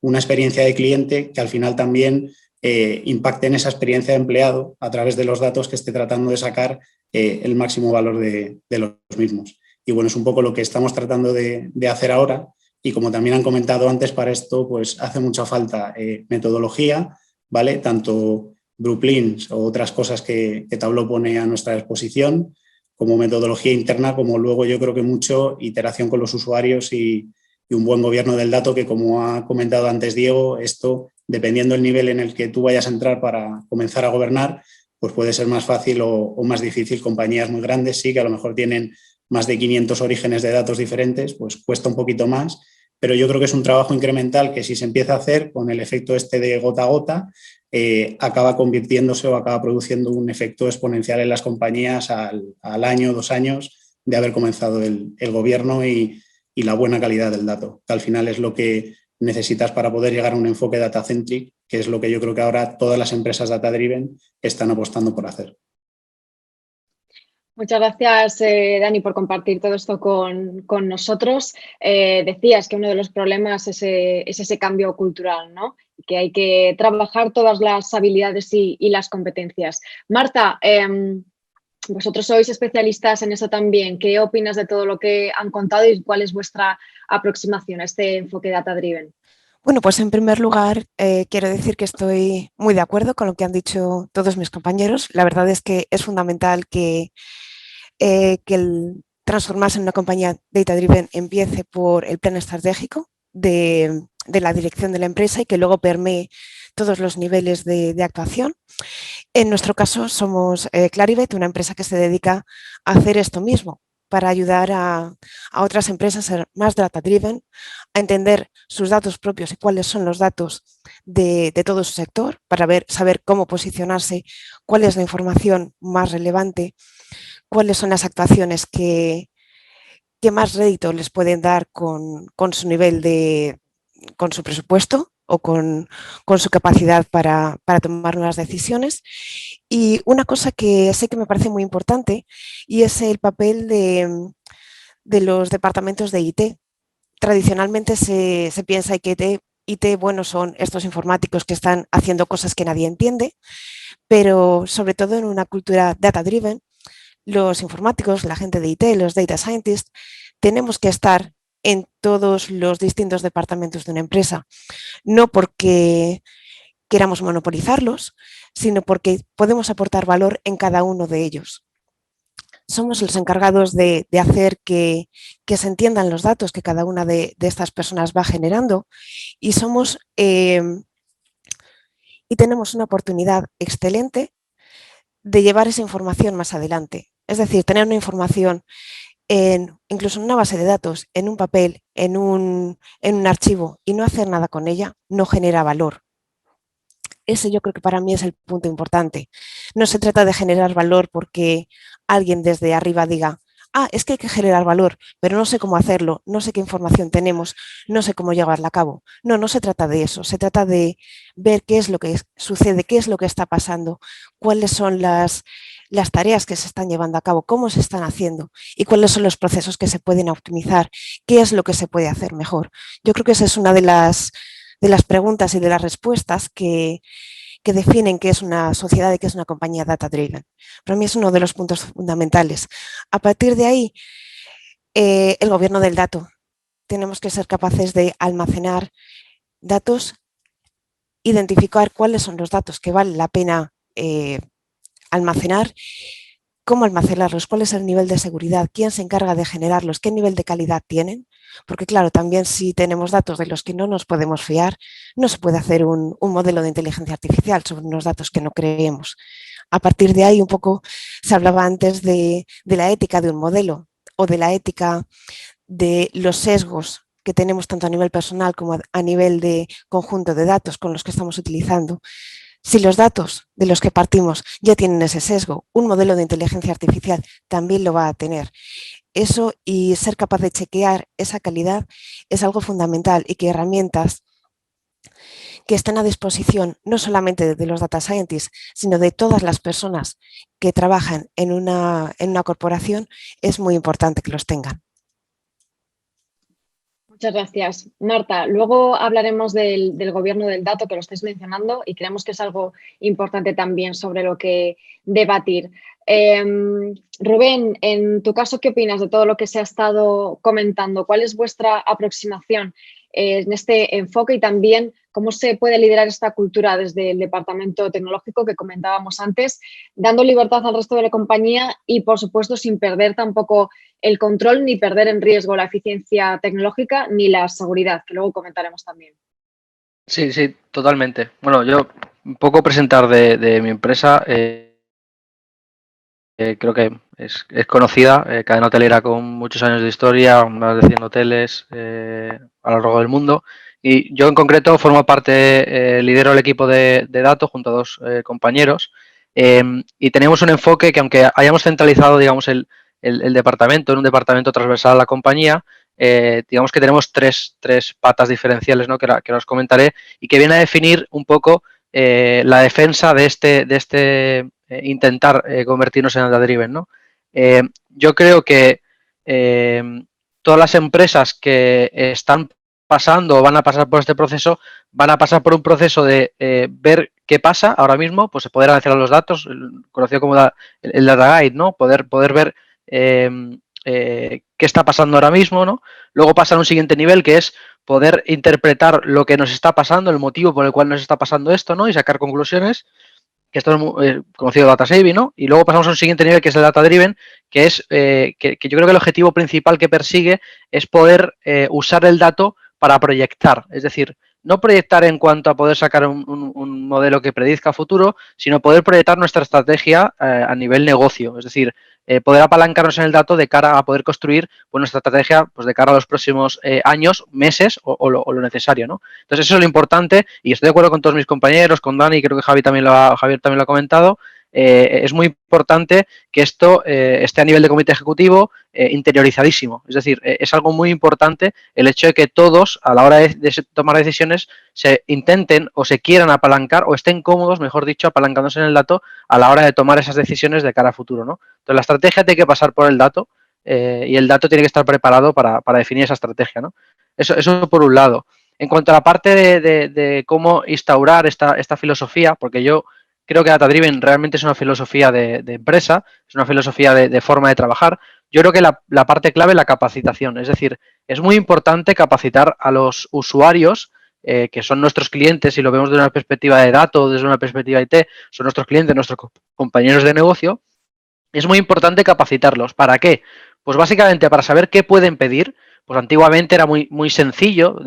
una experiencia de cliente que al final también impacte en esa experiencia de empleado a través de los datos que esté tratando de sacar el máximo valor de los mismos. Y bueno, es un poco lo que estamos tratando de hacer ahora y como también han comentado antes, para esto pues hace mucha falta metodología, ¿vale? Tanto Blueprints o otras cosas que Tableau pone a nuestra disposición, como metodología interna, como luego yo creo que mucho iteración con los usuarios y un buen gobierno del dato que, como ha comentado antes Diego, esto, dependiendo del nivel en el que tú vayas a entrar para comenzar a gobernar, pues puede ser más fácil o más difícil. Compañías muy grandes, sí, que a lo mejor tienen más de 500 orígenes de datos diferentes, pues cuesta un poquito más, pero yo creo que es un trabajo incremental que si se empieza a hacer con el efecto este de gota a gota, acaba convirtiéndose o acaba produciendo un efecto exponencial en las compañías al año, 2 años de haber comenzado el gobierno y la buena calidad del dato, que al final es lo que necesitas para poder llegar a un enfoque data-centric, que es lo que yo creo que ahora todas las empresas data-driven están apostando por hacer. Muchas gracias, Dani, por compartir todo esto con nosotros. Decías que uno de los problemas es ese cambio cultural, ¿no? Que hay que trabajar todas las habilidades y las competencias. Marta, vosotros sois especialistas en eso también. ¿Qué opinas de todo lo que han contado y cuál es vuestra aproximación a este enfoque data-driven? Bueno, pues en primer lugar quiero decir que estoy muy de acuerdo con lo que han dicho todos mis compañeros. La verdad es que es fundamental que el transformarse en una compañía data-driven empiece por el plan estratégico de la dirección de la empresa y que luego permee todos los niveles de actuación. En nuestro caso somos Clarivate, una empresa que se dedica a hacer esto mismo, para ayudar a otras empresas a ser más data-driven, a entender sus datos propios y cuáles son los datos de todo su sector, para saber cómo posicionarse, cuál es la información más relevante, cuáles son las actuaciones que más rédito les pueden dar con su nivel con su presupuesto o con su capacidad para tomar nuevas decisiones. Y una cosa que sé que me parece muy importante y es el papel de los departamentos de IT. Tradicionalmente se piensa que IT, bueno, son estos informáticos que están haciendo cosas que nadie entiende, pero sobre todo en una cultura data-driven, los informáticos, la gente de IT, los data scientists, tenemos que estar en todos los distintos departamentos de una empresa, no porque queramos monopolizarlos, sino porque podemos aportar valor en cada uno de ellos. Somos los encargados de hacer que se entiendan los datos que cada una de estas personas va generando y y tenemos una oportunidad excelente de llevar esa información más adelante. Es decir, tener una información incluso en una base de datos, en un papel, en un archivo y no hacer nada con ella, no genera valor. Ese yo creo que para mí es el punto importante. No se trata de generar valor porque alguien desde arriba diga, es que hay que generar valor, pero no sé cómo hacerlo, no sé qué información tenemos, no sé cómo llevarla a cabo. No, no se trata de eso, se trata de ver qué es lo que sucede, qué es lo que está pasando, cuáles son las tareas que se están llevando a cabo, cómo se están haciendo y cuáles son los procesos que se pueden optimizar, qué es lo que se puede hacer mejor. Yo creo que esa es una de las preguntas y de las respuestas que definen qué es una sociedad y qué es una compañía data-driven. Para mí es uno de los puntos fundamentales. A partir de ahí, el gobierno del dato. Tenemos que ser capaces de almacenar datos, identificar cuáles son los datos que vale la pena almacenar, cómo almacenarlos, cuál es el nivel de seguridad, quién se encarga de generarlos, qué nivel de calidad tienen. Porque claro, también si tenemos datos de los que no nos podemos fiar, no se puede hacer un modelo de inteligencia artificial sobre unos datos que no creemos. A partir de ahí un poco se hablaba antes de la ética de un modelo o de la ética de los sesgos que tenemos tanto a nivel personal como a nivel de conjunto de datos con los que estamos utilizando. Si los datos de los que partimos ya tienen ese sesgo, un modelo de inteligencia artificial también lo va a tener. Eso y ser capaz de chequear esa calidad es algo fundamental y que herramientas que estén a disposición no solamente de los data scientists, sino de todas las personas que trabajan en una corporación, es muy importante que los tengan. Muchas gracias, Marta. Luego hablaremos del gobierno del dato, que lo estáis mencionando, y creemos que es algo importante también sobre lo que debatir. Rubén, en tu caso, ¿qué opinas de todo lo que se ha estado comentando? ¿Cuál es vuestra aproximación en este enfoque y también cómo se puede liderar esta cultura desde el departamento tecnológico que comentábamos antes, dando libertad al resto de la compañía y, por supuesto, sin perder tampoco el control ni perder en riesgo la eficiencia tecnológica ni la seguridad, que luego comentaremos también? Sí, sí, totalmente. Bueno, yo un poco presentar de mi empresa. Creo que es conocida, cadena hotelera con muchos años de historia, más de 100 hoteles a lo largo del mundo. Y yo en concreto formo parte, lidero el equipo de datos junto a dos compañeros. Y tenemos un enfoque que, aunque hayamos centralizado, digamos, el departamento en un departamento transversal a la compañía, digamos que tenemos tres patas diferenciales, ¿no? que os comentaré y que viene a definir un poco la defensa de este intentar convertirnos en data-driven, ¿no? Yo creo que todas las empresas que están pasando o van a pasar por este proceso van a pasar por un proceso de ver qué pasa ahora mismo, pues poder analizar los datos, conocido como el data guide, ¿no? Poder ver qué está pasando ahora mismo, ¿no? Luego pasar a un siguiente nivel que es poder interpretar lo que nos está pasando, el motivo por el cual nos está pasando esto, ¿no? Y sacar conclusiones, que esto es conocido data saving, ¿no? Y luego pasamos a un siguiente nivel que es el data driven, que es que yo creo que el objetivo principal que persigue es poder usar el dato para proyectar, es decir, no proyectar en cuanto a poder sacar un modelo que predizca futuro, sino poder proyectar nuestra estrategia a nivel negocio, es decir, poder apalancarnos en el dato de cara a poder construir pues, nuestra estrategia pues, de cara a los próximos años, meses o lo necesario, ¿no? Entonces eso es lo importante y estoy de acuerdo con todos mis compañeros, con Dani, creo que Javier también lo ha comentado. Es muy importante que esto esté a nivel de comité ejecutivo interiorizadísimo. Es decir, es algo muy importante el hecho de que todos, a la hora de tomar decisiones, se intenten o se quieran apalancar o estén cómodos, mejor dicho, apalancándose en el dato a la hora de tomar esas decisiones de cara a futuro, ¿no? Entonces, la estrategia tiene que pasar por el dato y el dato tiene que estar preparado para definir esa estrategia, ¿no? Eso por un lado. En cuanto a la parte de cómo instaurar esta filosofía, porque yo creo que Data Driven realmente es una filosofía de empresa, es una filosofía de forma de trabajar. Yo creo que la parte clave es la capacitación, es decir, es muy importante capacitar a los usuarios que son nuestros clientes, si lo vemos desde una perspectiva de datos, desde una perspectiva IT, son nuestros clientes, nuestros compañeros de negocio. Es muy importante capacitarlos. ¿Para qué? Pues básicamente para saber qué pueden pedir. Pues antiguamente era muy sencillo,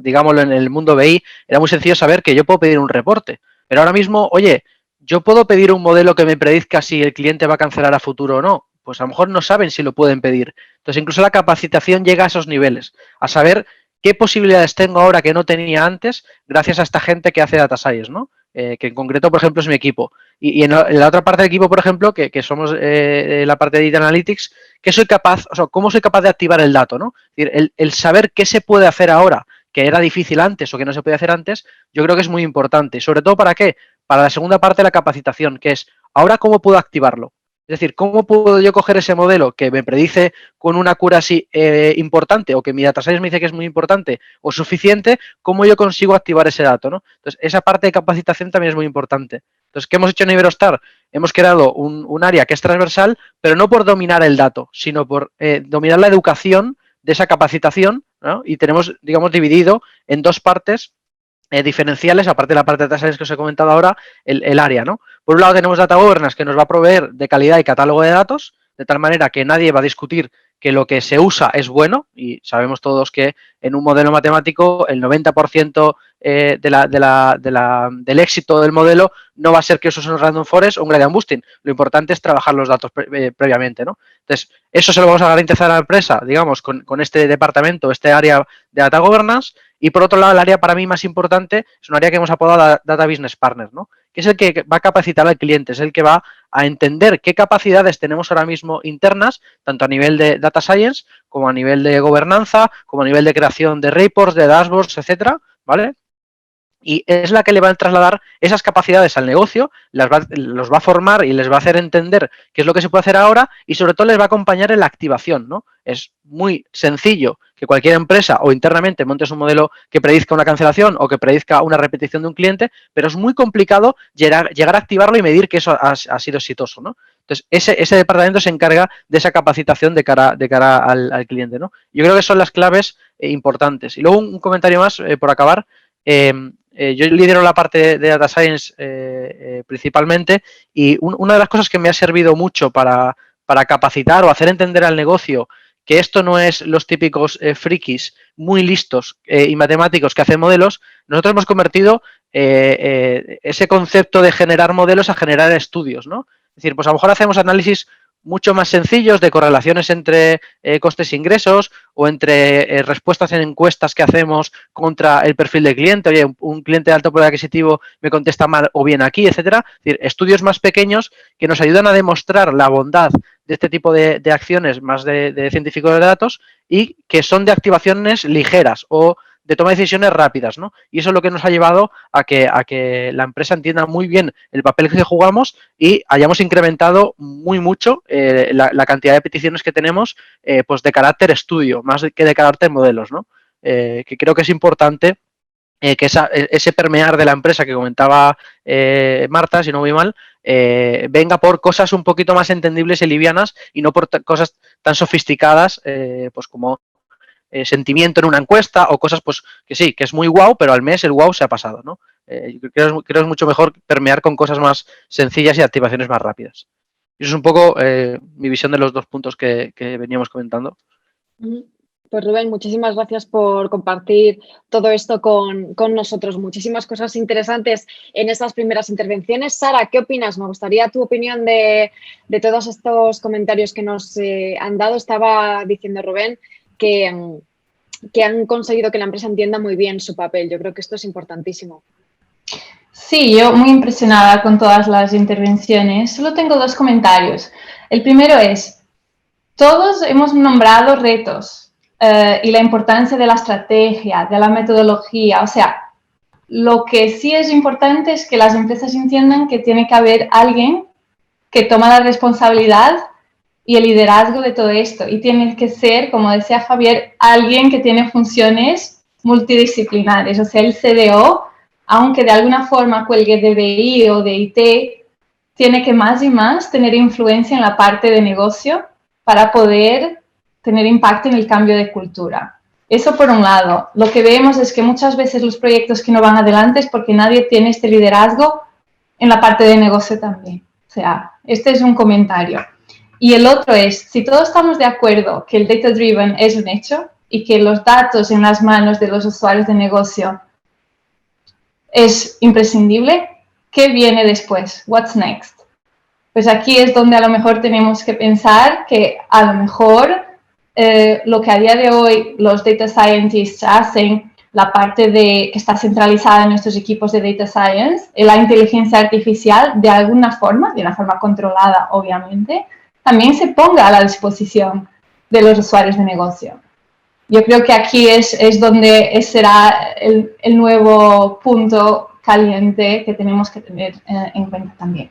digámoslo en el mundo BI, era muy sencillo saber que yo puedo pedir un reporte. Pero ahora mismo, oye, yo puedo pedir un modelo que me predizca si el cliente va a cancelar a futuro o no. Pues a lo mejor no saben si lo pueden pedir. Entonces, incluso la capacitación llega a esos niveles, a saber qué posibilidades tengo ahora que no tenía antes gracias a esta gente que hace data science, ¿no? que en concreto, por ejemplo, es mi equipo. Y en la otra parte del equipo, por ejemplo, que somos la parte de Data Analytics, ¿qué soy capaz, o sea, cómo soy capaz de activar el dato, ¿no? Es decir, el saber qué se puede hacer ahora, que era difícil antes o que no se podía hacer antes, yo creo que es muy importante. Sobre todo, ¿para qué? Para la segunda parte de la capacitación, que es, ¿ahora cómo puedo activarlo? Es decir, ¿cómo puedo yo coger ese modelo que me predice con una accuracy importante o que mi data science me dice que es muy importante o suficiente? ¿Cómo yo consigo activar ese dato, ¿no? Entonces, esa parte de capacitación también es muy importante. Entonces, ¿qué hemos hecho en Iberostar? Hemos creado un área que es transversal, pero no por dominar el dato, sino por dominar la educación de esa capacitación, ¿no? Y tenemos, digamos, dividido en dos partes diferenciales, aparte de la parte de data science que os he comentado ahora, el área, ¿no? Por un lado tenemos Data Governance, que nos va a proveer de calidad y catálogo de datos, de tal manera que nadie va a discutir que lo que se usa es bueno, y sabemos todos que en un modelo matemático el 90% del éxito del modelo no va a ser que uses un random forest o un gradient boosting. Lo importante es trabajar los datos previamente, ¿no? Entonces, eso se lo vamos a garantizar a la empresa, digamos, con este departamento, este área de Data Governance. Y por otro lado, el área para mí más importante es un área que hemos apodado Data Business Partner, ¿no? Que es el que va a capacitar al cliente, es el que va a entender qué capacidades tenemos ahora mismo internas, tanto a nivel de Data Science, como a nivel de gobernanza, como a nivel de creación de reports, de dashboards, etcétera, ¿vale? Y es la que le va a trasladar esas capacidades al negocio, los va a formar y les va a hacer entender qué es lo que se puede hacer ahora y sobre todo les va a acompañar en la activación, ¿no? Es muy sencillo que cualquier empresa o internamente montes un modelo que predizca una cancelación o que predizca una repetición de un cliente, pero es muy complicado llegar a activarlo y medir que eso ha sido exitoso, ¿no? Entonces, ese departamento se encarga de esa capacitación de cara al cliente, ¿no? Yo creo que son las claves importantes. Y luego un comentario más por acabar. Yo lidero la parte de Data Science principalmente y una de las cosas que me ha servido mucho para capacitar o hacer entender al negocio que esto no es los típicos frikis muy listos y matemáticos que hacen modelos, nosotros hemos convertido ese concepto de generar modelos a generar estudios, ¿no? Es decir, pues a lo mejor hacemos análisis mucho más sencillos de correlaciones entre costes e ingresos o entre respuestas en encuestas que hacemos contra el perfil del cliente. Oye, un cliente de alto poder adquisitivo me contesta mal o bien aquí, etcétera. Es decir, estudios más pequeños que nos ayudan a demostrar la bondad de este tipo de acciones más de científicos de datos y que son de activaciones ligeras o de toma de decisiones rápidas, ¿no? Y eso es lo que nos ha llevado a que la empresa entienda muy bien el papel que jugamos y hayamos incrementado muy mucho la cantidad de peticiones que tenemos pues de carácter estudio, más que de carácter modelos, ¿no? Que creo que es importante que ese permear de la empresa que comentaba Marta, si no voy mal, venga por cosas un poquito más entendibles y livianas y no por cosas tan sofisticadas pues como sentimiento en una encuesta o cosas pues que sí, que es muy guau, pero al mes el guau se ha pasado, ¿no? Creo que es mucho mejor permear con cosas más sencillas y activaciones más rápidas. Y eso es un poco mi visión de los dos puntos que veníamos comentando. Pues Rubén, muchísimas gracias por compartir todo esto con nosotros. Muchísimas cosas interesantes en estas primeras intervenciones. Sara, ¿qué opinas? Me gustaría tu opinión de todos estos comentarios que nos han dado. Estaba diciendo Rubén que han conseguido que la empresa entienda muy bien su papel. Yo creo que esto es importantísimo. Sí, yo muy impresionada con todas las intervenciones. Solo tengo dos comentarios. El primero es, todos hemos nombrado retos y la importancia de la estrategia, de la metodología. O sea, lo que sí es importante es que las empresas entiendan que tiene que haber alguien que toma la responsabilidad y el liderazgo de todo esto. Y tiene que ser, como decía Javier, alguien que tiene funciones multidisciplinares. O sea, el CDO, aunque de alguna forma cuelgue de BI o de IT, tiene que más y más tener influencia en la parte de negocio para poder tener impacto en el cambio de cultura. Eso por un lado. Lo que vemos es que muchas veces los proyectos que no van adelante es porque nadie tiene este liderazgo en la parte de negocio también. O sea, este es un comentario. Y el otro es, si todos estamos de acuerdo que el data driven es un hecho y que los datos en las manos de los usuarios de negocio es imprescindible, ¿qué viene después? What's next? Pues aquí es donde a lo mejor tenemos que pensar que a lo mejor lo que a día de hoy los data scientists hacen, la parte que está centralizada en nuestros equipos de Data Science, la inteligencia artificial, de alguna forma, de una forma controlada, obviamente, también se ponga a la disposición de los usuarios de negocio. Yo creo que aquí es donde será el nuevo punto caliente que tenemos que tener en cuenta también.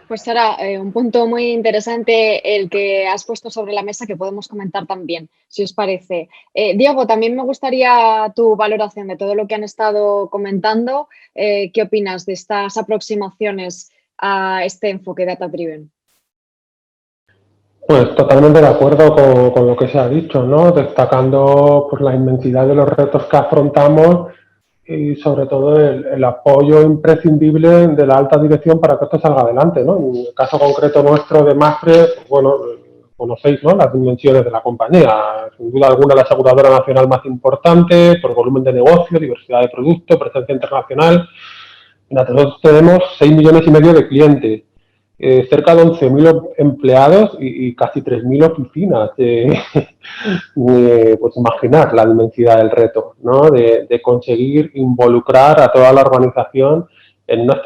Pues Sara, un punto muy interesante el que has puesto sobre la mesa que podemos comentar también, si os parece. Diego, también me gustaría tu valoración de todo lo que han estado comentando. ¿Qué opinas de estas aproximaciones a este enfoque data-driven? Pues totalmente de acuerdo con lo que se ha dicho, ¿no? Destacando pues, la inmensidad de los retos que afrontamos y sobre todo el apoyo imprescindible de la alta dirección para que esto salga adelante, ¿no? En el caso concreto nuestro de Mapfre, bueno, conocéis, ¿no?, las dimensiones de la compañía. Sin duda alguna la aseguradora nacional más importante por volumen de negocio, diversidad de productos, presencia internacional. Nosotros tenemos 6,5 millones de clientes, cerca de 11.000 empleados y casi 3.000 oficinas. Pues imaginar la inmensidad del reto, ¿no? De conseguir involucrar a toda la organización en una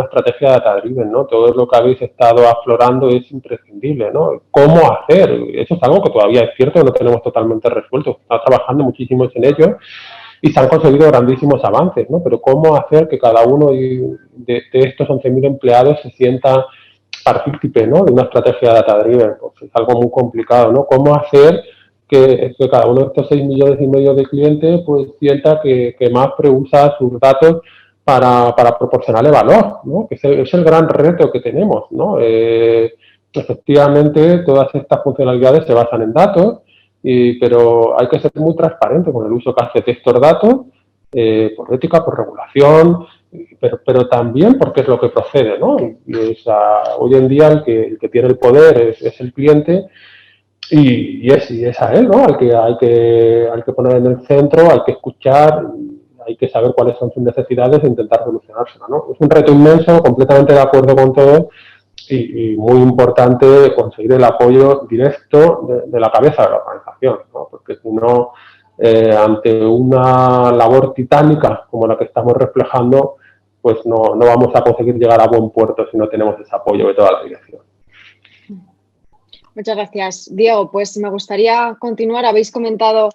estrategia data-driven, ¿no? Todo lo que habéis estado aflorando es imprescindible, ¿no? ¿Cómo hacer? Eso es algo que todavía es cierto que no tenemos totalmente resuelto. Está trabajando muchísimo en ello y se han conseguido grandísimos avances, ¿no? Pero ¿cómo hacer que cada uno de estos 11.000 empleados se sienta partícipe, ¿no?, de una estrategia data-driven? Pues es algo muy complicado, ¿no? ¿Cómo hacer que cada uno de estos 6,5 millones de clientes pues sienta que Mapfre usa sus datos para proporcionarle valor, ¿no? Que es el gran reto que tenemos, ¿no? Efectivamente, todas estas funcionalidades se basan en datos, pero hay que ser muy transparente con el uso que hace de estos datos, por ética, por regulación, pero también porque es lo que procede, ¿no? Hoy en día el que tiene el poder es el cliente y es a él, ¿no?, al que hay que poner en el centro, hay que escuchar, hay que saber cuáles son sus necesidades e intentar solucionárselas, ¿no? Es un reto inmenso, completamente de acuerdo con todo y muy importante conseguir el apoyo directo de la cabeza de la organización, ¿no? Porque si no, ante una labor titánica como la que estamos reflejando, pues no vamos a conseguir llegar a buen puerto si no tenemos ese apoyo de toda la dirección. Muchas gracias, Diego. Pues me gustaría continuar. Habéis comentado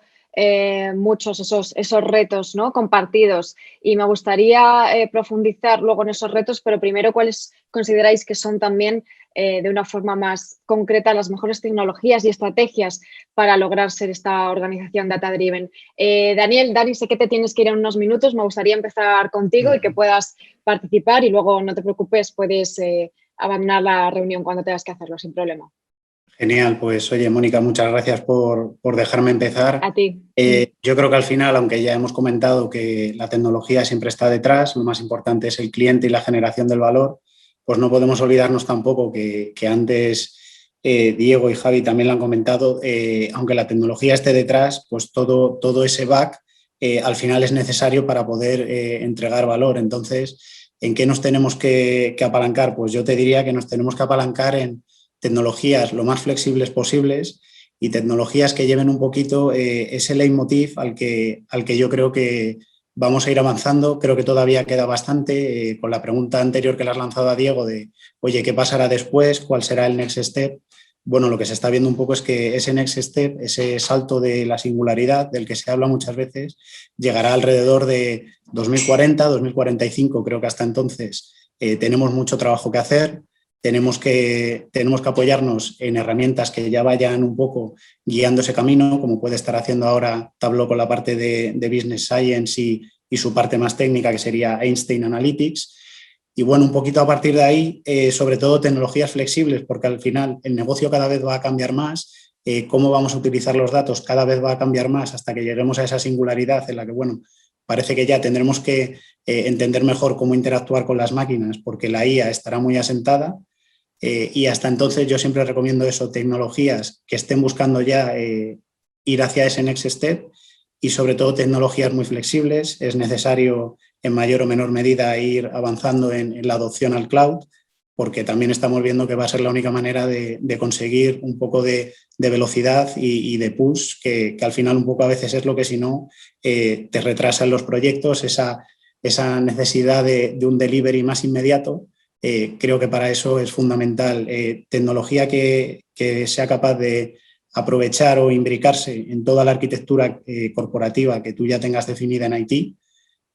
muchos esos retos, ¿no?, compartidos, y me gustaría profundizar luego en esos retos, pero primero, ¿cuáles consideráis que son también de una forma más concreta las mejores tecnologías y estrategias para lograr ser esta organización data-driven? Dani, sé que te tienes que ir en unos minutos. Me gustaría empezar contigo y que puedas participar y luego, no te preocupes, puedes abandonar la reunión cuando tengas que hacerlo sin problema. Genial, pues oye, Mónica, muchas gracias por dejarme empezar. A ti. Yo creo que al final, aunque ya hemos comentado que la tecnología siempre está detrás, lo más importante es el cliente y la generación del valor, pues no podemos olvidarnos tampoco que antes Diego y Javi también lo han comentado, aunque la tecnología esté detrás, pues todo ese back al final es necesario para poder entregar valor. Entonces, ¿en qué nos tenemos que apalancar? Pues yo te diría que nos tenemos que apalancar en tecnologías lo más flexibles posibles y tecnologías que lleven un poquito ese leitmotiv al que yo creo que vamos a ir avanzando. Creo que todavía queda bastante. Con la pregunta anterior que le has lanzado a Diego de, oye, ¿qué pasará después? ¿Cuál será el next step? Bueno, lo que se está viendo un poco es que ese next step, ese salto de la singularidad del que se habla muchas veces, llegará alrededor de 2040, 2045. Creo que hasta entonces tenemos mucho trabajo que hacer. Tenemos que apoyarnos en herramientas que ya vayan un poco guiando ese camino, como puede estar haciendo ahora Tableau con la parte de Business Science y su parte más técnica, que sería Einstein Analytics. Y bueno, un poquito a partir de ahí, sobre todo tecnologías flexibles, porque al final el negocio cada vez va a cambiar más, cómo vamos a utilizar los datos cada vez va a cambiar más hasta que lleguemos a esa singularidad en la que, bueno, parece que ya tendremos que entender mejor cómo interactuar con las máquinas, porque la IA estará muy asentada. Y hasta entonces yo siempre recomiendo eso, tecnologías que estén buscando ya ir hacia ese next step y sobre todo tecnologías muy flexibles. Es necesario en mayor o menor medida ir avanzando en la adopción al cloud, porque también estamos viendo que va a ser la única manera de conseguir un poco de velocidad y de push, que al final un poco a veces es lo que si no te retrasan los proyectos, esa necesidad de un delivery más inmediato. Creo que para eso es fundamental tecnología que sea capaz de aprovechar o imbricarse en toda la arquitectura corporativa que tú ya tengas definida en IT,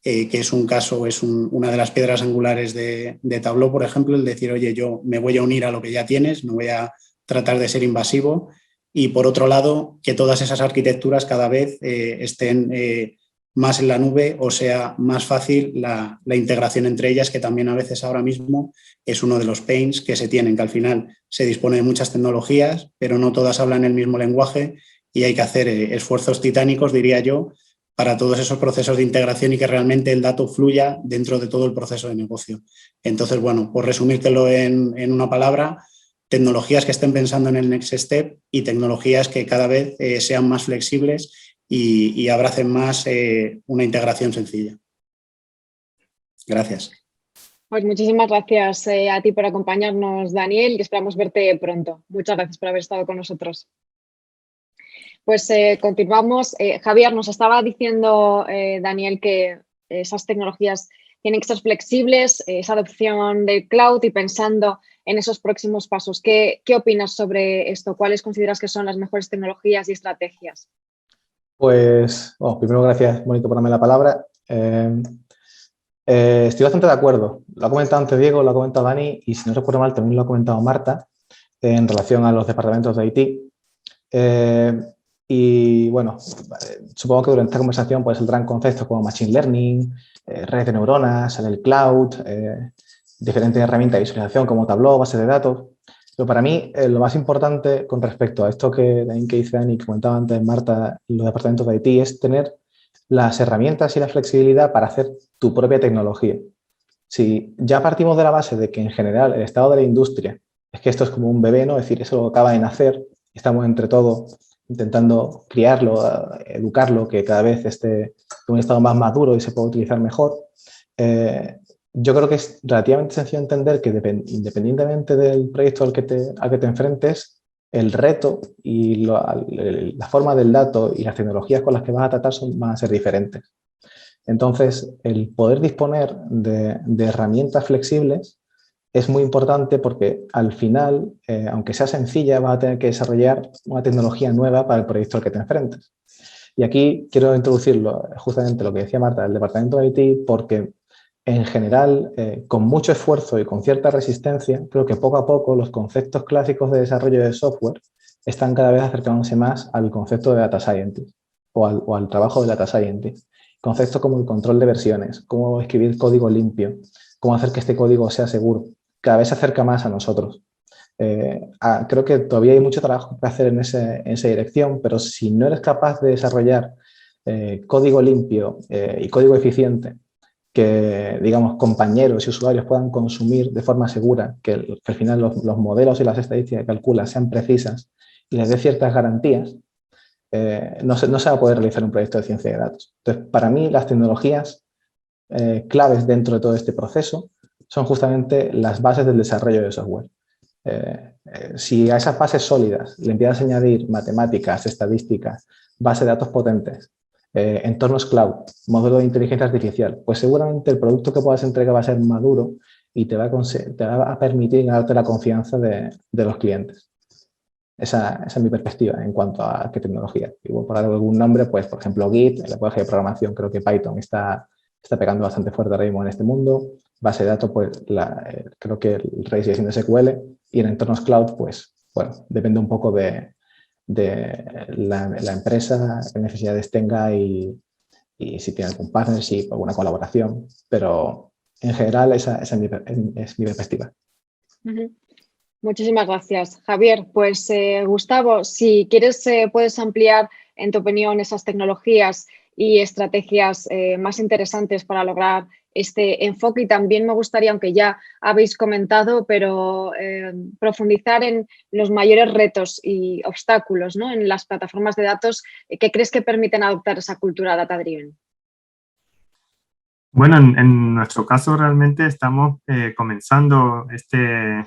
que es un caso, es una de las piedras angulares de Tableau, por ejemplo, el decir, oye, yo me voy a unir a lo que ya tienes, no voy a tratar de ser invasivo. Y por otro lado, que todas esas arquitecturas cada vez estén más en la nube, o sea, más fácil la integración entre ellas, que también a veces ahora mismo es uno de los pains que se tienen, que al final se dispone de muchas tecnologías, pero no todas hablan el mismo lenguaje y hay que hacer esfuerzos titánicos, diría yo, para todos esos procesos de integración y que realmente el dato fluya dentro de todo el proceso de negocio. Entonces, bueno, por resumírtelo en una palabra, tecnologías que estén pensando en el next step y tecnologías que cada vez sean más flexibles y abracen más una integración sencilla. Gracias. Pues muchísimas gracias a ti por acompañarnos, Daniel, y esperamos verte pronto. Muchas gracias por haber estado con nosotros. Pues continuamos. Javier, nos estaba diciendo Daniel que esas tecnologías tienen que ser flexibles, esa adopción del cloud y pensando en esos próximos pasos. ¿Qué opinas sobre esto? ¿Cuáles consideras que son las mejores tecnologías y estrategias? Pues, primero gracias, Mónica, por darme la palabra. Estoy bastante de acuerdo. Lo ha comentado antes Diego, lo ha comentado Dani y si no recuerdo mal también lo ha comentado Marta en relación a los departamentos de IT. Y bueno, supongo que durante esta conversación pues saldrán conceptos como Machine Learning, redes de neuronas, el cloud, diferentes herramientas de visualización como Tableau, bases de datos. Pero para mí lo más importante con respecto a esto que dice Dani, que comentaba antes Marta, los departamentos de IT, es tener las herramientas y la flexibilidad para hacer tu propia tecnología. Si ya partimos de la base de que en general el estado de la industria es que esto es como un bebé, ¿no? Es decir, eso acaba de nacer, estamos entre todos intentando criarlo, educarlo, que cada vez esté en un estado más maduro y se pueda utilizar mejor. Yo creo que es relativamente sencillo entender que independientemente del proyecto al que te enfrentes, el reto y la forma del dato y las tecnologías con las que vas a tratar van a ser diferentes. Entonces, el poder disponer de herramientas flexibles es muy importante porque al final, aunque sea sencilla, vas a tener que desarrollar una tecnología nueva para el proyecto al que te enfrentes. Y aquí quiero introducirlo justamente lo que decía Marta del departamento de IT, porque en general, con mucho esfuerzo y con cierta resistencia, creo que poco a poco los conceptos clásicos de desarrollo de software están cada vez acercándose más al concepto de data scientist o al trabajo de data scientist. Conceptos como el control de versiones, cómo escribir código limpio, cómo hacer que este código sea seguro, cada vez se acerca más a nosotros. Creo que todavía hay mucho trabajo que hacer en esa dirección, pero si no eres capaz de desarrollar código limpio y código eficiente que, digamos, compañeros y usuarios puedan consumir de forma segura, que al final los modelos y las estadísticas que calculas sean precisas y les dé ciertas garantías, no se va a poder realizar un proyecto de ciencia de datos. Entonces, para mí, las tecnologías claves dentro de todo este proceso son justamente las bases del desarrollo de software. Si a esas bases sólidas le empiezas a añadir matemáticas, estadísticas, bases de datos potentes, entornos cloud, modelos de inteligencia artificial, pues seguramente el producto que puedas entregar va a ser maduro y te va a permitir ganarte la confianza de los clientes. Esa es mi perspectiva en cuanto a qué tecnología. Y por dar algún nombre, pues por ejemplo Git, el lenguaje de programación, creo que Python está pegando bastante fuerte ahora mismo en este mundo. Base de datos, pues creo que el rey sigue siendo SQL y en entornos cloud, pues bueno, depende un poco de la empresa, qué necesidades tenga y si tiene algún partnership, alguna colaboración, pero en general esa es mi perspectiva. Muchísimas gracias, Javier. Pues Gustavo, si quieres puedes ampliar en tu opinión esas tecnologías y estrategias más interesantes para lograr este enfoque y también me gustaría, aunque ya habéis comentado, pero profundizar en los mayores retos y obstáculos, ¿no?, en las plataformas de datos que crees que permiten adoptar esa cultura data-driven. Bueno, en nuestro caso realmente estamos comenzando este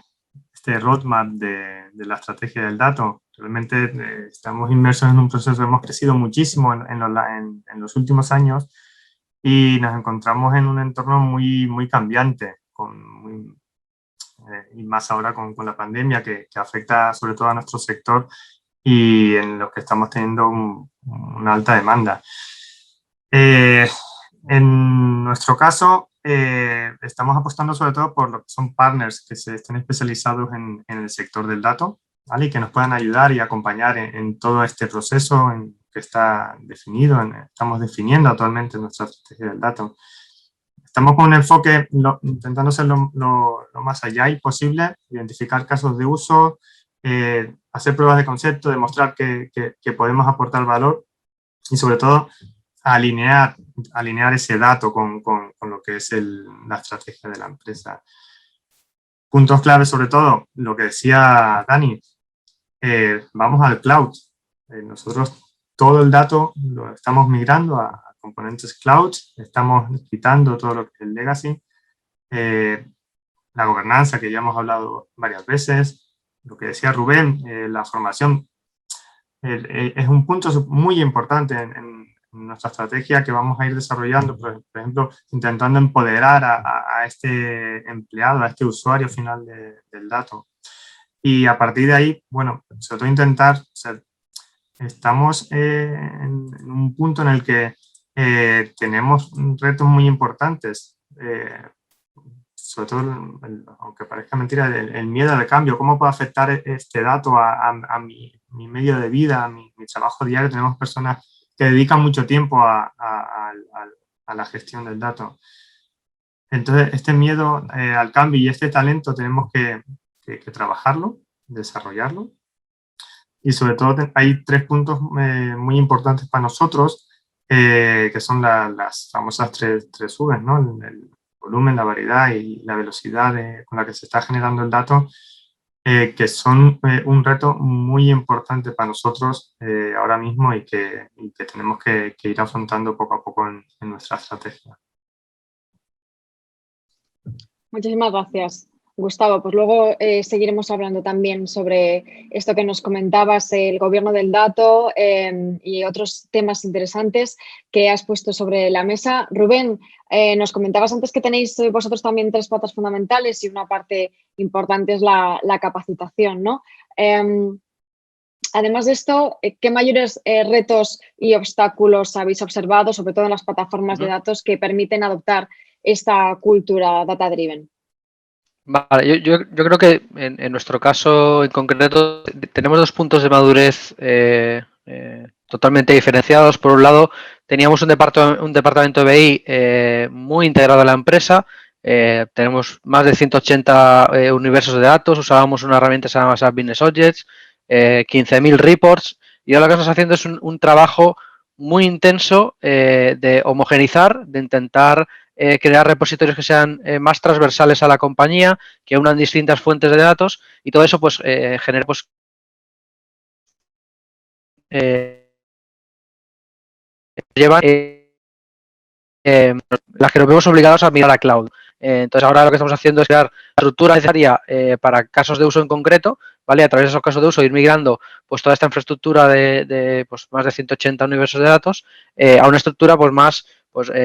roadmap de la estrategia del dato. Realmente estamos inmersos en un proceso, hemos crecido muchísimo en los últimos años y nos encontramos en un entorno muy cambiante, y más ahora con la pandemia que afecta sobre todo a nuestro sector y en los que estamos teniendo una alta demanda. En nuestro caso, estamos apostando sobre todo por lo que son partners que se estén especializados en el sector del dato, ¿vale? Y que nos puedan ayudar y acompañar en todo este proceso que está definido, estamos definiendo actualmente nuestra estrategia del dato. Estamos con un enfoque intentando ser lo más agile posible, identificar casos de uso, hacer pruebas de concepto, demostrar que podemos aportar valor y sobre todo alinear ese dato con lo que es la estrategia de la empresa. Puntos claves sobre todo, lo que decía Dani, vamos al cloud. Nosotros todo el dato lo estamos migrando a componentes cloud, estamos quitando todo lo que es el legacy, la gobernanza que ya hemos hablado varias veces, lo que decía Rubén, la formación es un punto muy importante en nuestra estrategia que vamos a ir desarrollando, por ejemplo, intentando empoderar a este empleado, a este usuario final del dato. Y a partir de ahí, bueno, sobre todo intentar, estamos en un punto en el que tenemos retos muy importantes, sobre todo, aunque parezca mentira, el miedo al cambio, cómo puede afectar este dato a mi medio de vida, a mi trabajo diario. Tenemos personas que dedican mucho tiempo a la gestión del dato. Entonces, este miedo al cambio y este talento tenemos que trabajarlo, desarrollarlo. Y sobre todo hay 3 puntos muy importantes para nosotros, que son las famosas 3 Vs, ¿no? El volumen, la variedad y la velocidad con la que se está generando el dato, que son un reto muy importante para nosotros ahora mismo y que tenemos que ir afrontando poco a poco en nuestra estrategia. Muchísimas gracias, Gustavo. Pues luego seguiremos hablando también sobre esto que nos comentabas, el gobierno del dato y otros temas interesantes que has puesto sobre la mesa. Rubén, nos comentabas antes que tenéis vosotros también 3 patas fundamentales y una parte importante es la capacitación, ¿no? Además de esto, ¿qué mayores retos y obstáculos habéis observado, sobre todo en las plataformas de datos que permiten adoptar esta cultura data-driven? Vale, yo creo que en nuestro caso en concreto tenemos 2 puntos de madurez totalmente diferenciados. Por un lado, teníamos un departamento de BI muy integrado a la empresa. Tenemos más de 180 universos de datos, usábamos una herramienta que se llama SAP Business Objects, 15.000 reports, y ahora lo que estamos haciendo es un trabajo muy intenso de homogenizar, de intentar crear repositorios que sean más transversales a la compañía, que unan distintas fuentes de datos, y todo eso pues genera pues llevan las que nos vemos obligados a migrar a cloud. Entonces ahora lo que estamos haciendo es crear la estructura necesaria para casos de uso en concreto, ¿vale? A través de esos casos de uso ir migrando pues toda esta infraestructura de pues, más de 180 universos de datos a una estructura pues más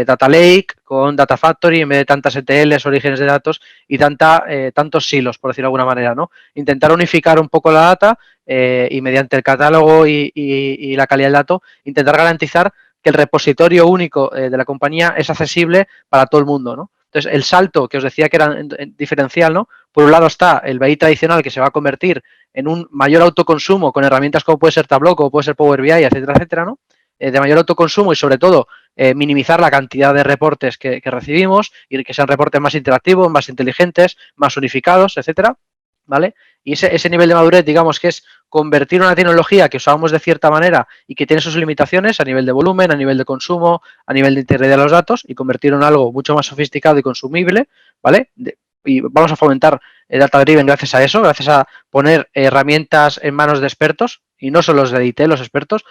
Data Lake con Data Factory en vez de tantas ETLs, orígenes de datos y tantos silos, por decirlo de alguna manera, ¿no? Intentar unificar un poco la data y mediante el catálogo y la calidad del dato intentar garantizar que el repositorio único de la compañía es accesible para todo el mundo, ¿no? Entonces, el salto que os decía que era diferencial, ¿no? Por un lado está el BI tradicional que se va a convertir en un mayor autoconsumo con herramientas como puede ser Tableau, como puede ser Power BI, etcétera, etcétera, ¿no? De mayor autoconsumo y sobre todo minimizar la cantidad de reportes que recibimos y que sean reportes más interactivos, más inteligentes, más unificados, etcétera, ¿vale? Y ese nivel de madurez, digamos que es convertir una tecnología que usábamos de cierta manera y que tiene sus limitaciones a nivel de volumen, a nivel de consumo, a nivel de integridad de los datos y convertirlo en algo mucho más sofisticado y consumible, ¿vale? y vamos a fomentar el data driven gracias a eso, gracias a poner herramientas en manos de expertos, y no son los de IT los expertos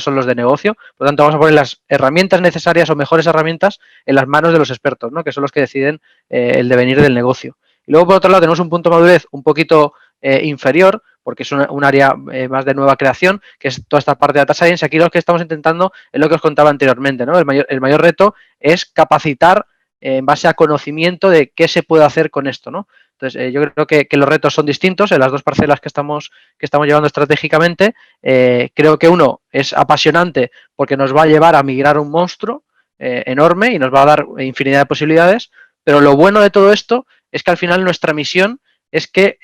son los de negocio. Por lo tanto, vamos a poner las herramientas necesarias o mejores herramientas en las manos de los expertos, ¿no? Que son los que deciden el devenir del negocio. Y luego, por otro lado, tenemos un punto de madurez un poquito inferior, porque es un área más de nueva creación, que es toda esta parte de Data Science. Aquí lo que estamos intentando es lo que os contaba anteriormente, ¿no? El mayor reto es capacitar en base a conocimiento de qué se puede hacer con esto, ¿no? Entonces, yo creo que los retos son distintos en las dos parcelas que estamos llevando estratégicamente. Creo que uno es apasionante porque nos va a llevar a migrar un monstruo enorme y nos va a dar infinidad de posibilidades, pero lo bueno de todo esto es que al final nuestra misión es que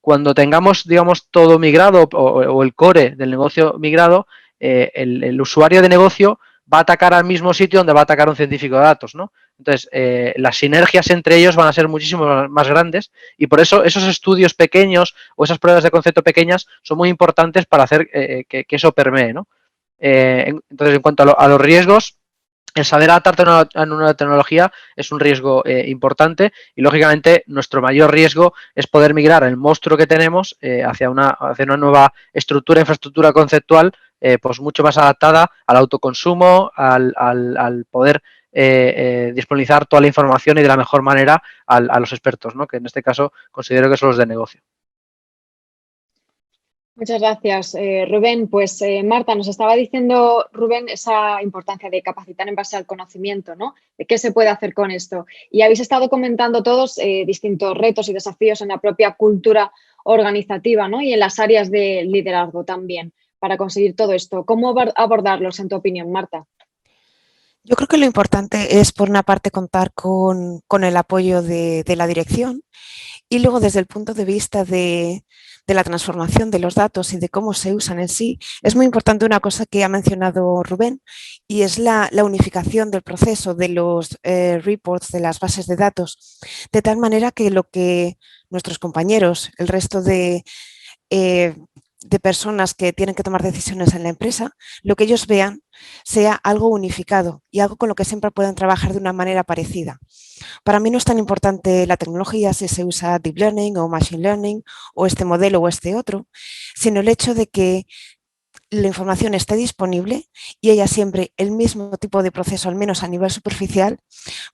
cuando tengamos, digamos, todo migrado o el core del negocio migrado, el usuario de negocio va a atacar al mismo sitio donde va a atacar un científico de datos, ¿no? Entonces, las sinergias entre ellos van a ser muchísimo más grandes y por eso esos estudios pequeños o esas pruebas de concepto pequeñas son muy importantes para hacer que eso permee, ¿no? Entonces, en cuanto a los riesgos, el saber adaptarte a una nueva tecnología es un riesgo importante y, lógicamente, nuestro mayor riesgo es poder migrar el monstruo que tenemos hacia una nueva infraestructura conceptual pues mucho más adaptada al autoconsumo, al poder disponibilizar toda la información y de la mejor manera a los expertos, ¿no? Que en este caso considero que son los de negocio. Muchas gracias, Rubén. Pues Marta, nos estaba diciendo, Rubén, esa importancia de capacitar en base al conocimiento, ¿no? De qué se puede hacer con esto. Y habéis estado comentando todos distintos retos y desafíos en la propia cultura organizativa, ¿no? Y en las áreas de liderazgo también para conseguir todo esto. ¿Cómo abordarlos, en tu opinión, Marta? Yo creo que lo importante es, por una parte, contar con el apoyo de la dirección y luego, desde el punto de vista de la transformación de los datos y de cómo se usan en sí, es muy importante una cosa que ha mencionado Rubén y es la unificación del proceso de los reports, de las bases de datos, de tal manera que lo que nuestros compañeros, el resto de personas que tienen que tomar decisiones en la empresa, lo que ellos vean sea algo unificado y algo con lo que siempre puedan trabajar de una manera parecida. Para mí no es tan importante la tecnología, si se usa Deep Learning o Machine Learning o este modelo o este otro, sino el hecho de que la información esté disponible y haya siempre el mismo tipo de proceso, al menos a nivel superficial,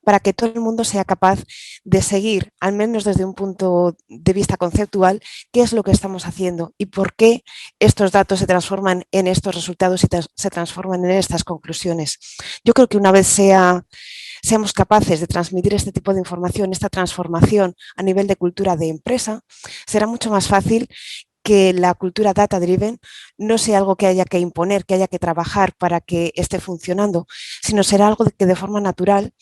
para que todo el mundo sea capaz de seguir, al menos desde un punto de vista conceptual, qué es lo que estamos haciendo y por qué estos datos se transforman en estos resultados y se transforman en estas conclusiones. Yo creo que una vez seamos capaces de transmitir este tipo de información, esta transformación a nivel de cultura de empresa, será mucho más fácil que la cultura data-driven no sea algo que haya que imponer, que haya que trabajar para que esté funcionando, sino será algo que de forma natural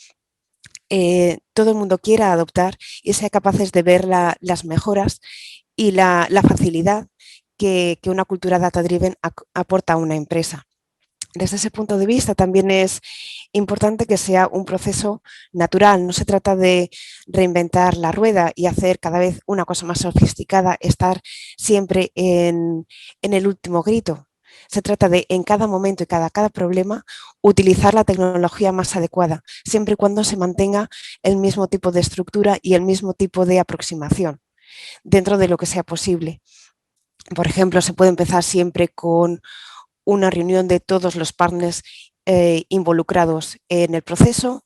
todo el mundo quiera adoptar y sea capaces de ver las mejoras y la facilidad que una cultura data-driven aporta a una empresa. Desde ese punto de vista también es importante que sea un proceso natural, no se trata de reinventar la rueda y hacer cada vez una cosa más sofisticada, estar siempre en el último grito. Se trata de, en cada momento y cada problema, utilizar la tecnología más adecuada, siempre y cuando se mantenga el mismo tipo de estructura y el mismo tipo de aproximación dentro de lo que sea posible. Por ejemplo, se puede empezar siempre con una reunión de todos los partners involucrados en el proceso,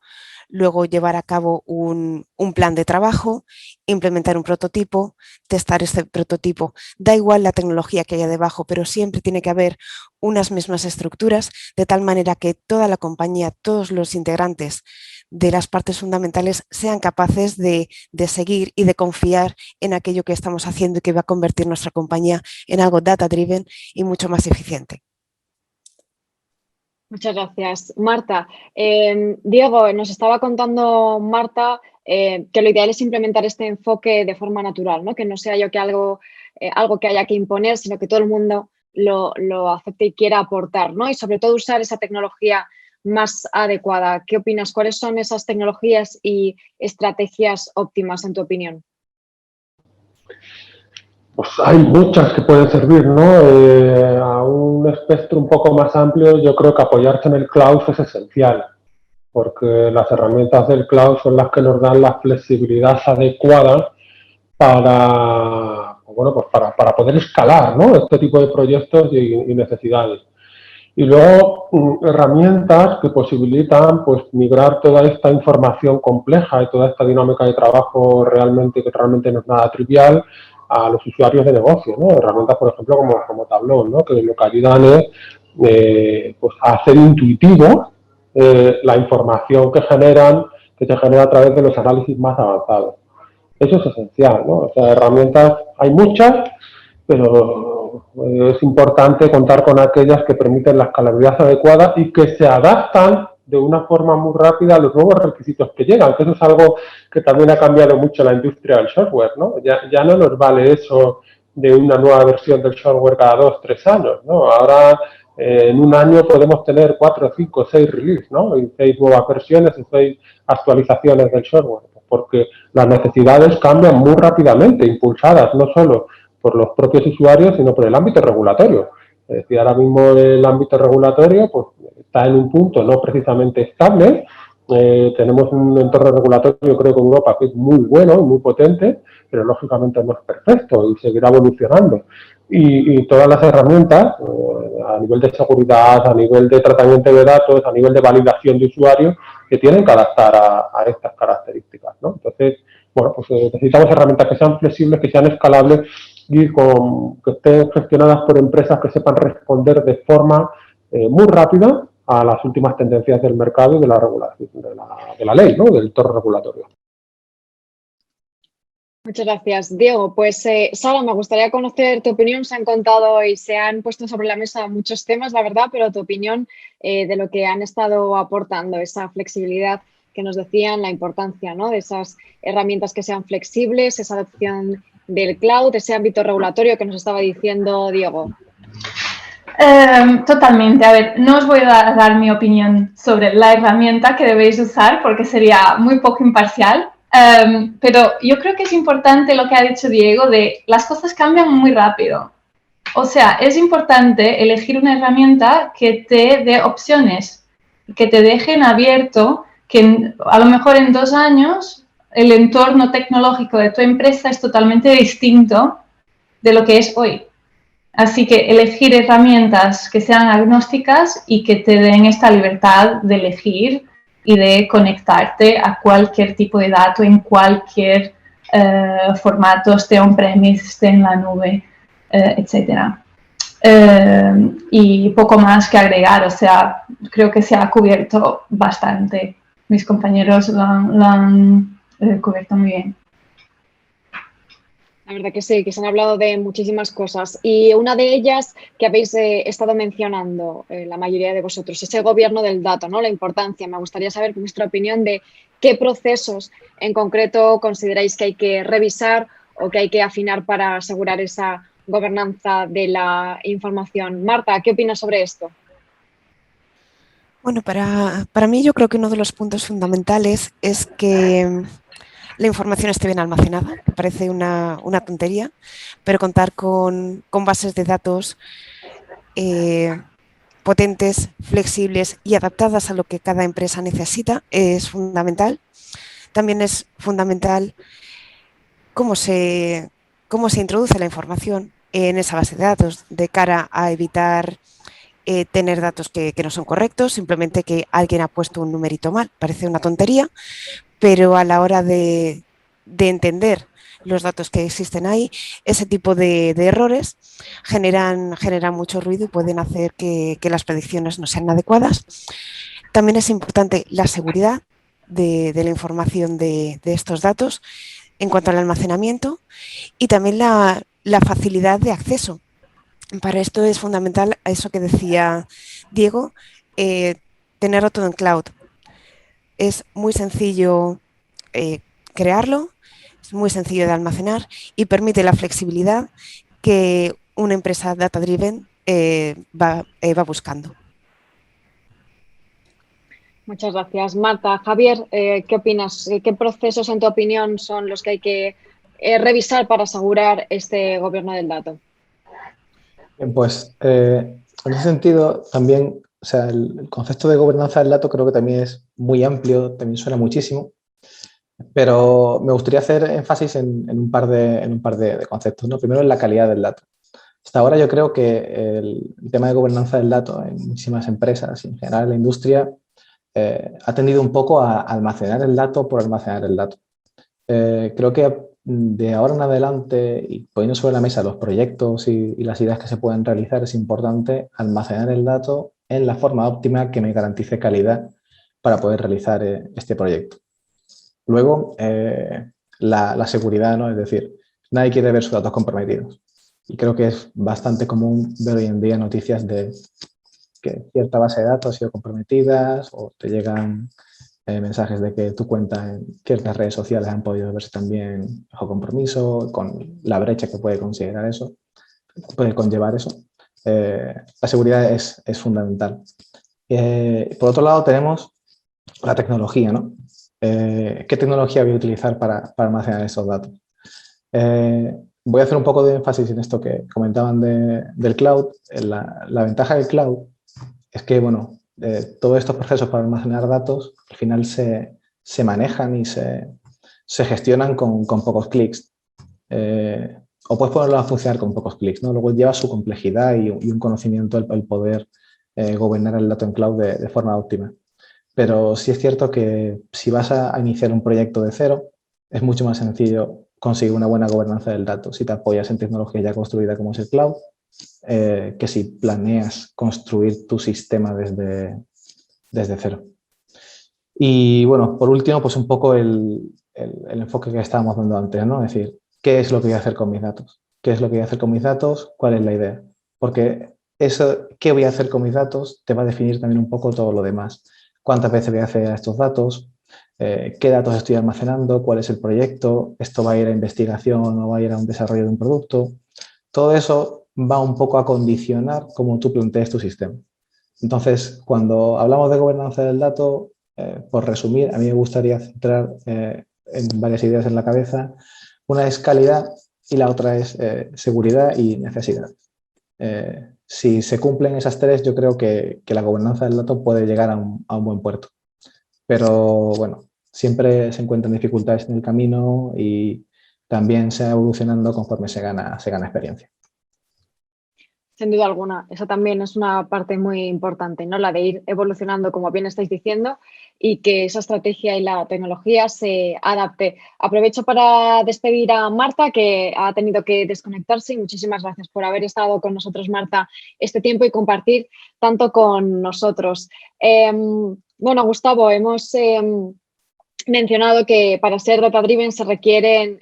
luego llevar a cabo un plan de trabajo, implementar un prototipo, testar este prototipo. Da igual la tecnología que haya debajo, pero siempre tiene que haber unas mismas estructuras, de tal manera que toda la compañía, todos los integrantes de las partes fundamentales sean capaces de seguir y de confiar en aquello que estamos haciendo y que va a convertir nuestra compañía en algo data-driven y mucho más eficiente. Muchas gracias, Marta. Diego, nos estaba contando Marta que lo ideal es implementar este enfoque de forma natural, ¿no? Que no sea yo que algo que haya que imponer, sino que todo el mundo lo acepte y quiera aportar, ¿no? Y sobre todo usar esa tecnología más adecuada. ¿Qué opinas? ¿Cuáles son esas tecnologías y estrategias óptimas en tu opinión? Pues hay muchas que pueden servir, ¿no? A un espectro un poco más amplio, yo creo que apoyarse en el cloud es esencial. porque las herramientas del cloud son las que nos dan la flexibilidad adecuada para, bueno, pues para poder escalar, ¿no?, este tipo de proyectos y necesidades. Y luego herramientas que posibilitan pues migrar toda esta información compleja y toda esta dinámica de trabajo que realmente no es nada trivial a los usuarios de negocio, ¿no? Herramientas, por ejemplo, como Tableau, ¿no?, que lo que ayudan es pues a hacer intuitivo la información que se genera a través de los análisis más avanzados. Eso es esencial, ¿no? O sea, herramientas hay muchas, pero es importante contar con aquellas que permiten la escalabilidad adecuada y que se adaptan de una forma muy rápida a los nuevos requisitos que llegan, que eso es algo que también ha cambiado mucho la industria del software, ¿no? Ya no nos vale eso de una nueva versión del software cada 2 o 3 años, ¿no? Ahora en un año podemos tener 4, 5, 6 releases, ¿no? Y 6 nuevas versiones y 6 actualizaciones del software, porque las necesidades cambian muy rápidamente, impulsadas no solo por los propios usuarios, sino por el ámbito regulatorio. Es decir, ahora mismo el ámbito regulatorio pues, está en un punto no precisamente estable. Tenemos un entorno regulatorio, creo que en Europa, que es muy bueno y muy potente, pero lógicamente no es perfecto y seguirá evolucionando. Y todas las herramientas, a nivel de seguridad, a nivel de tratamiento de datos, a nivel de validación de usuarios, que tienen que adaptar a estas características, ¿no? Entonces, bueno, pues necesitamos herramientas que sean flexibles, que sean escalables y que estén gestionadas por empresas que sepan responder de forma muy rápida a las últimas tendencias del mercado y de la regulación, de la ley, ¿no?, del entorno regulatorio. Muchas gracias, Diego. Pues, Sara, me gustaría conocer tu opinión. Se han contado y se han puesto sobre la mesa muchos temas, la verdad, pero tu opinión de lo que han estado aportando, esa flexibilidad que nos decían, la importancia, ¿no?, de esas herramientas que sean flexibles, esa adopción del cloud, ese ámbito regulatorio que nos estaba diciendo Diego. Totalmente. A ver, no os voy a dar mi opinión sobre la herramienta que debéis usar porque sería muy poco imparcial. Pero yo creo que es importante lo que ha dicho Diego de las cosas cambian muy rápido. O sea, es importante elegir una herramienta que te dé opciones, que te dejen abierto, que a lo mejor en 2 años el entorno tecnológico de tu empresa es totalmente distinto de lo que es hoy. Así que elegir herramientas que sean agnósticas y que te den esta libertad de elegir y de conectarte a cualquier tipo de dato en cualquier formato, esté on-premise, esté en la nube, etc. Y poco más que agregar, o sea, creo que se ha cubierto bastante. Mis compañeros lo han cubierto muy bien. La verdad que sí, que se han hablado de muchísimas cosas y una de ellas que habéis estado mencionando, la mayoría de vosotros, es el gobierno del dato, ¿no? La importancia. Me gustaría saber vuestra opinión de qué procesos en concreto consideráis que hay que revisar o que hay que afinar para asegurar esa gobernanza de la información. Marta, ¿qué opinas sobre esto? Bueno, para mí yo creo que uno de los puntos fundamentales es que la información esté bien almacenada, que parece una tontería, pero contar con bases de datos potentes, flexibles y adaptadas a lo que cada empresa necesita es fundamental. También es fundamental cómo se introduce la información en esa base de datos de cara a evitar tener datos que no son correctos, simplemente que alguien ha puesto un numerito mal. Parece una tontería, pero a la hora de entender los datos que existen ahí, ese tipo de errores generan mucho ruido y pueden hacer que las predicciones no sean adecuadas. También es importante la seguridad de la información de estos datos en cuanto al almacenamiento y también la facilidad de acceso. Para esto es fundamental eso que decía Diego, tenerlo todo en cloud. Es muy sencillo crearlo, es muy sencillo de almacenar y permite la flexibilidad que una empresa data-driven va buscando. Muchas gracias, Marta. Javier, ¿qué opinas? ¿Qué procesos, en tu opinión, son los que hay que revisar para asegurar este gobierno del dato? Bien, pues en ese sentido también o sea, el concepto de gobernanza del dato creo que también es muy amplio, también suena muchísimo, pero me gustaría hacer énfasis en un par de conceptos, ¿no? Primero, en la calidad del dato. Hasta ahora yo creo que el tema de gobernanza del dato en muchísimas empresas y en general en la industria ha tendido un poco a almacenar el dato por almacenar el dato. Creo que de ahora en adelante, y poniendo sobre la mesa los proyectos y las ideas que se pueden realizar, es importante almacenar el dato en la forma óptima que me garantice calidad para poder realizar este proyecto. Luego, la seguridad, ¿no? Es decir, nadie quiere ver sus datos comprometidos. Y creo que es bastante común ver hoy en día noticias de que cierta base de datos ha sido comprometida o te llegan mensajes de que tu cuenta en ciertas redes sociales han podido verse también bajo compromiso, con la brecha que puede considerar eso, puede conllevar eso. La seguridad es fundamental. Por otro lado tenemos la tecnología, ¿no? ¿Qué tecnología voy a utilizar para almacenar esos datos? Voy a hacer un poco de énfasis en esto que comentaban del cloud. La ventaja del cloud es que, bueno, todos estos procesos para almacenar datos al final se manejan y se gestionan con pocos clics. O puedes ponerlo a funcionar con pocos clics, ¿no? Luego lleva su complejidad y un conocimiento el poder gobernar el dato en cloud de forma óptima. Pero sí es cierto que si vas a iniciar un proyecto de cero, es mucho más sencillo conseguir una buena gobernanza del dato si te apoyas en tecnología ya construida como es el cloud, que si planeas construir tu sistema desde cero. Y bueno, por último, pues un poco el enfoque que estábamos dando antes, ¿no? Es decir, ¿qué es lo que voy a hacer con mis datos? ¿Qué es lo que voy a hacer con mis datos? ¿Cuál es la idea? Porque eso, ¿qué voy a hacer con mis datos? Te va a definir también un poco todo lo demás. ¿Cuántas veces voy a acceder a estos datos? ¿Qué datos estoy almacenando? ¿Cuál es el proyecto? ¿Esto va a ir a investigación o va a ir a un desarrollo de un producto? Todo eso va un poco a condicionar cómo tú plantees tu sistema. Entonces, cuando hablamos de gobernanza del dato, por resumir, a mí me gustaría centrar en varias ideas en la cabeza. Una es calidad y la otra es seguridad y necesidad. Si se cumplen esas tres, yo creo que la gobernanza del dato puede llegar a un buen puerto. Pero bueno, siempre se encuentran dificultades en el camino y también se va evolucionando conforme se gana experiencia. Sin duda alguna, esa también es una parte muy importante, ¿no? La de ir evolucionando, como bien estáis diciendo, y que esa estrategia y la tecnología se adapte. Aprovecho para despedir a Marta, que ha tenido que desconectarse, y muchísimas gracias por haber estado con nosotros, Marta, este tiempo y compartir tanto con nosotros. Bueno, Gustavo, hemos mencionado que para ser data-driven se requieren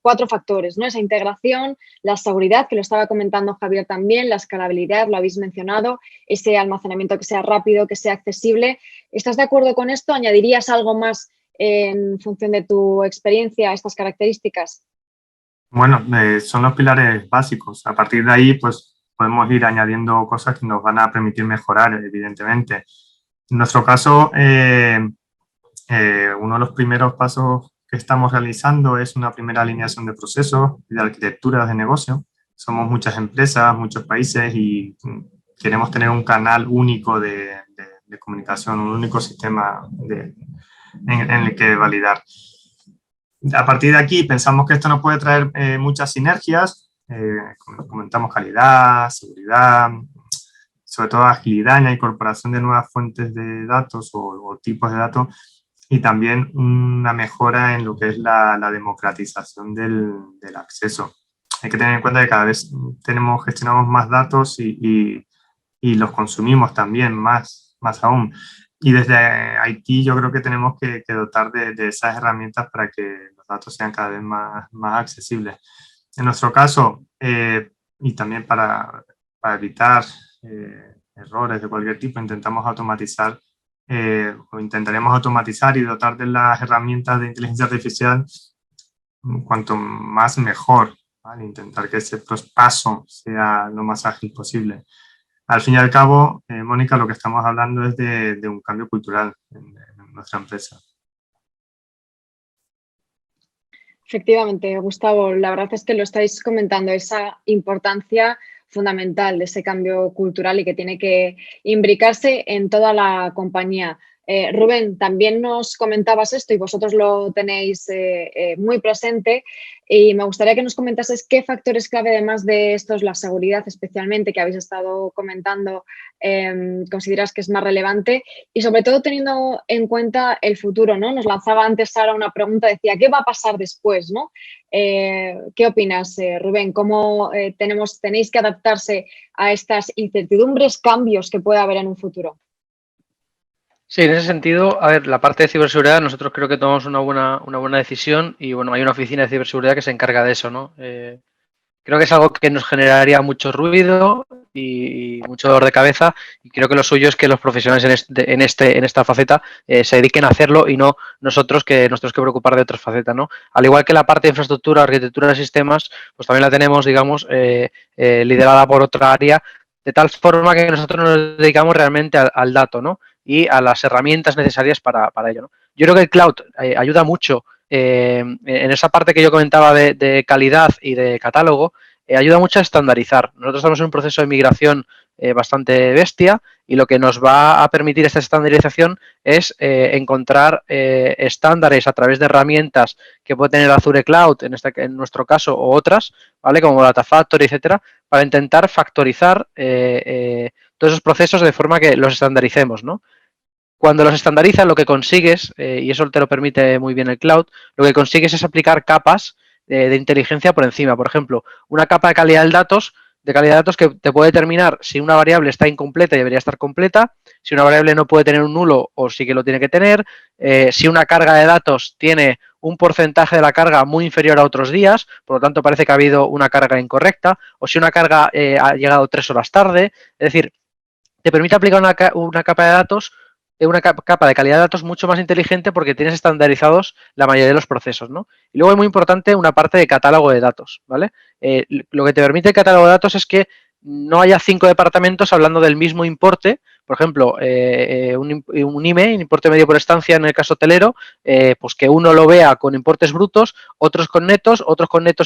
4 factores, ¿no? Esa integración, la seguridad, que lo estaba comentando Javier también, la escalabilidad, lo habéis mencionado, ese almacenamiento que sea rápido, que sea accesible. ¿Estás de acuerdo con esto? ¿Añadirías algo más en función de tu experiencia a estas características? Bueno, son los pilares básicos. A partir de ahí, pues podemos ir añadiendo cosas que nos van a permitir mejorar, evidentemente. En nuestro caso, uno de los primeros pasos que estamos realizando es una primera alineación de procesos y de arquitecturas de negocio. Somos muchas empresas, muchos países y queremos tener un canal único de comunicación, un único sistema en el que validar. A partir de aquí pensamos que esto nos puede traer muchas sinergias, como comentamos, calidad, seguridad, sobre todo agilidad en la incorporación de nuevas fuentes de datos o tipos de datos, y también una mejora en lo que es la democratización del acceso. Hay que tener en cuenta que cada vez gestionamos más datos y los consumimos también más aún. Y desde IT yo creo que tenemos que dotar de esas herramientas para que los datos sean cada vez más accesibles. En nuestro caso, y también para evitar errores de cualquier tipo, intentamos automatizar o intentaremos automatizar y dotar de las herramientas de inteligencia artificial cuanto más mejor, ¿vale? Intentar que ese paso sea lo más ágil posible. Al fin y al cabo, Mónica, lo que estamos hablando es de un cambio cultural en nuestra empresa. Efectivamente, Gustavo, la verdad es que lo estáis comentando, esa importancia fundamental de ese cambio cultural y que tiene que imbricarse en toda la compañía. Rubén, también nos comentabas esto y vosotros lo tenéis muy presente y me gustaría que nos comentases qué factores clave, además de estos, la seguridad especialmente, que habéis estado comentando, consideras que es más relevante y sobre todo teniendo en cuenta el futuro, ¿no? Nos lanzaba antes Sara una pregunta, decía, ¿qué va a pasar después, ¿no? ¿Qué opinas, Rubén? ¿Cómo tenéis que adaptarse a estas incertidumbres, cambios que puede haber en un futuro? Sí, en ese sentido, a ver, la parte de ciberseguridad, nosotros creo que tomamos una buena decisión y, bueno, hay una oficina de ciberseguridad que se encarga de eso, ¿no? Creo que es algo que nos generaría mucho ruido y mucho dolor de cabeza y creo que lo suyo es que los profesionales en esta faceta se dediquen a hacerlo y no nosotros que nos tenemos que preocupar de otras facetas, ¿no? Al igual que la parte de infraestructura, arquitectura de sistemas, pues también la tenemos, digamos, liderada por otra área, de tal forma que nosotros nos dedicamos realmente al dato, ¿no? Y a las herramientas necesarias para ello, ¿no? Yo creo que el cloud ayuda mucho en esa parte que yo comentaba de calidad y de catálogo, ayuda mucho a estandarizar. Nosotros estamos en un proceso de migración bastante bestia y lo que nos va a permitir esta estandarización es encontrar estándares a través de herramientas que puede tener Azure Cloud, en nuestro caso, o otras, ¿vale? Como Data Factory, etcétera, para intentar factorizar todos esos procesos de forma que los estandaricemos, ¿no? Cuando los estandarizas, lo que consigues, y eso te lo permite muy bien el cloud, lo que consigues es aplicar capas de inteligencia por encima. Por ejemplo, una capa de calidad de datos que te puede determinar si una variable está incompleta y debería estar completa, si una variable no puede tener un nulo o sí que lo tiene que tener, si una carga de datos tiene un porcentaje de la carga muy inferior a otros días, por lo tanto parece que ha habido una carga incorrecta, o si una carga ha llegado 3 horas tarde. Es decir, te permite aplicar una capa de datos, una capa de calidad de datos mucho más inteligente porque tienes estandarizados la mayoría de los procesos, ¿no? Y luego es muy importante una parte de catálogo de datos, ¿vale? Lo que te permite el catálogo de datos es que no haya 5 departamentos hablando del mismo importe. Por ejemplo, un IME, un importe medio por estancia en el caso hotelero, pues que uno lo vea con importes brutos, otros con netos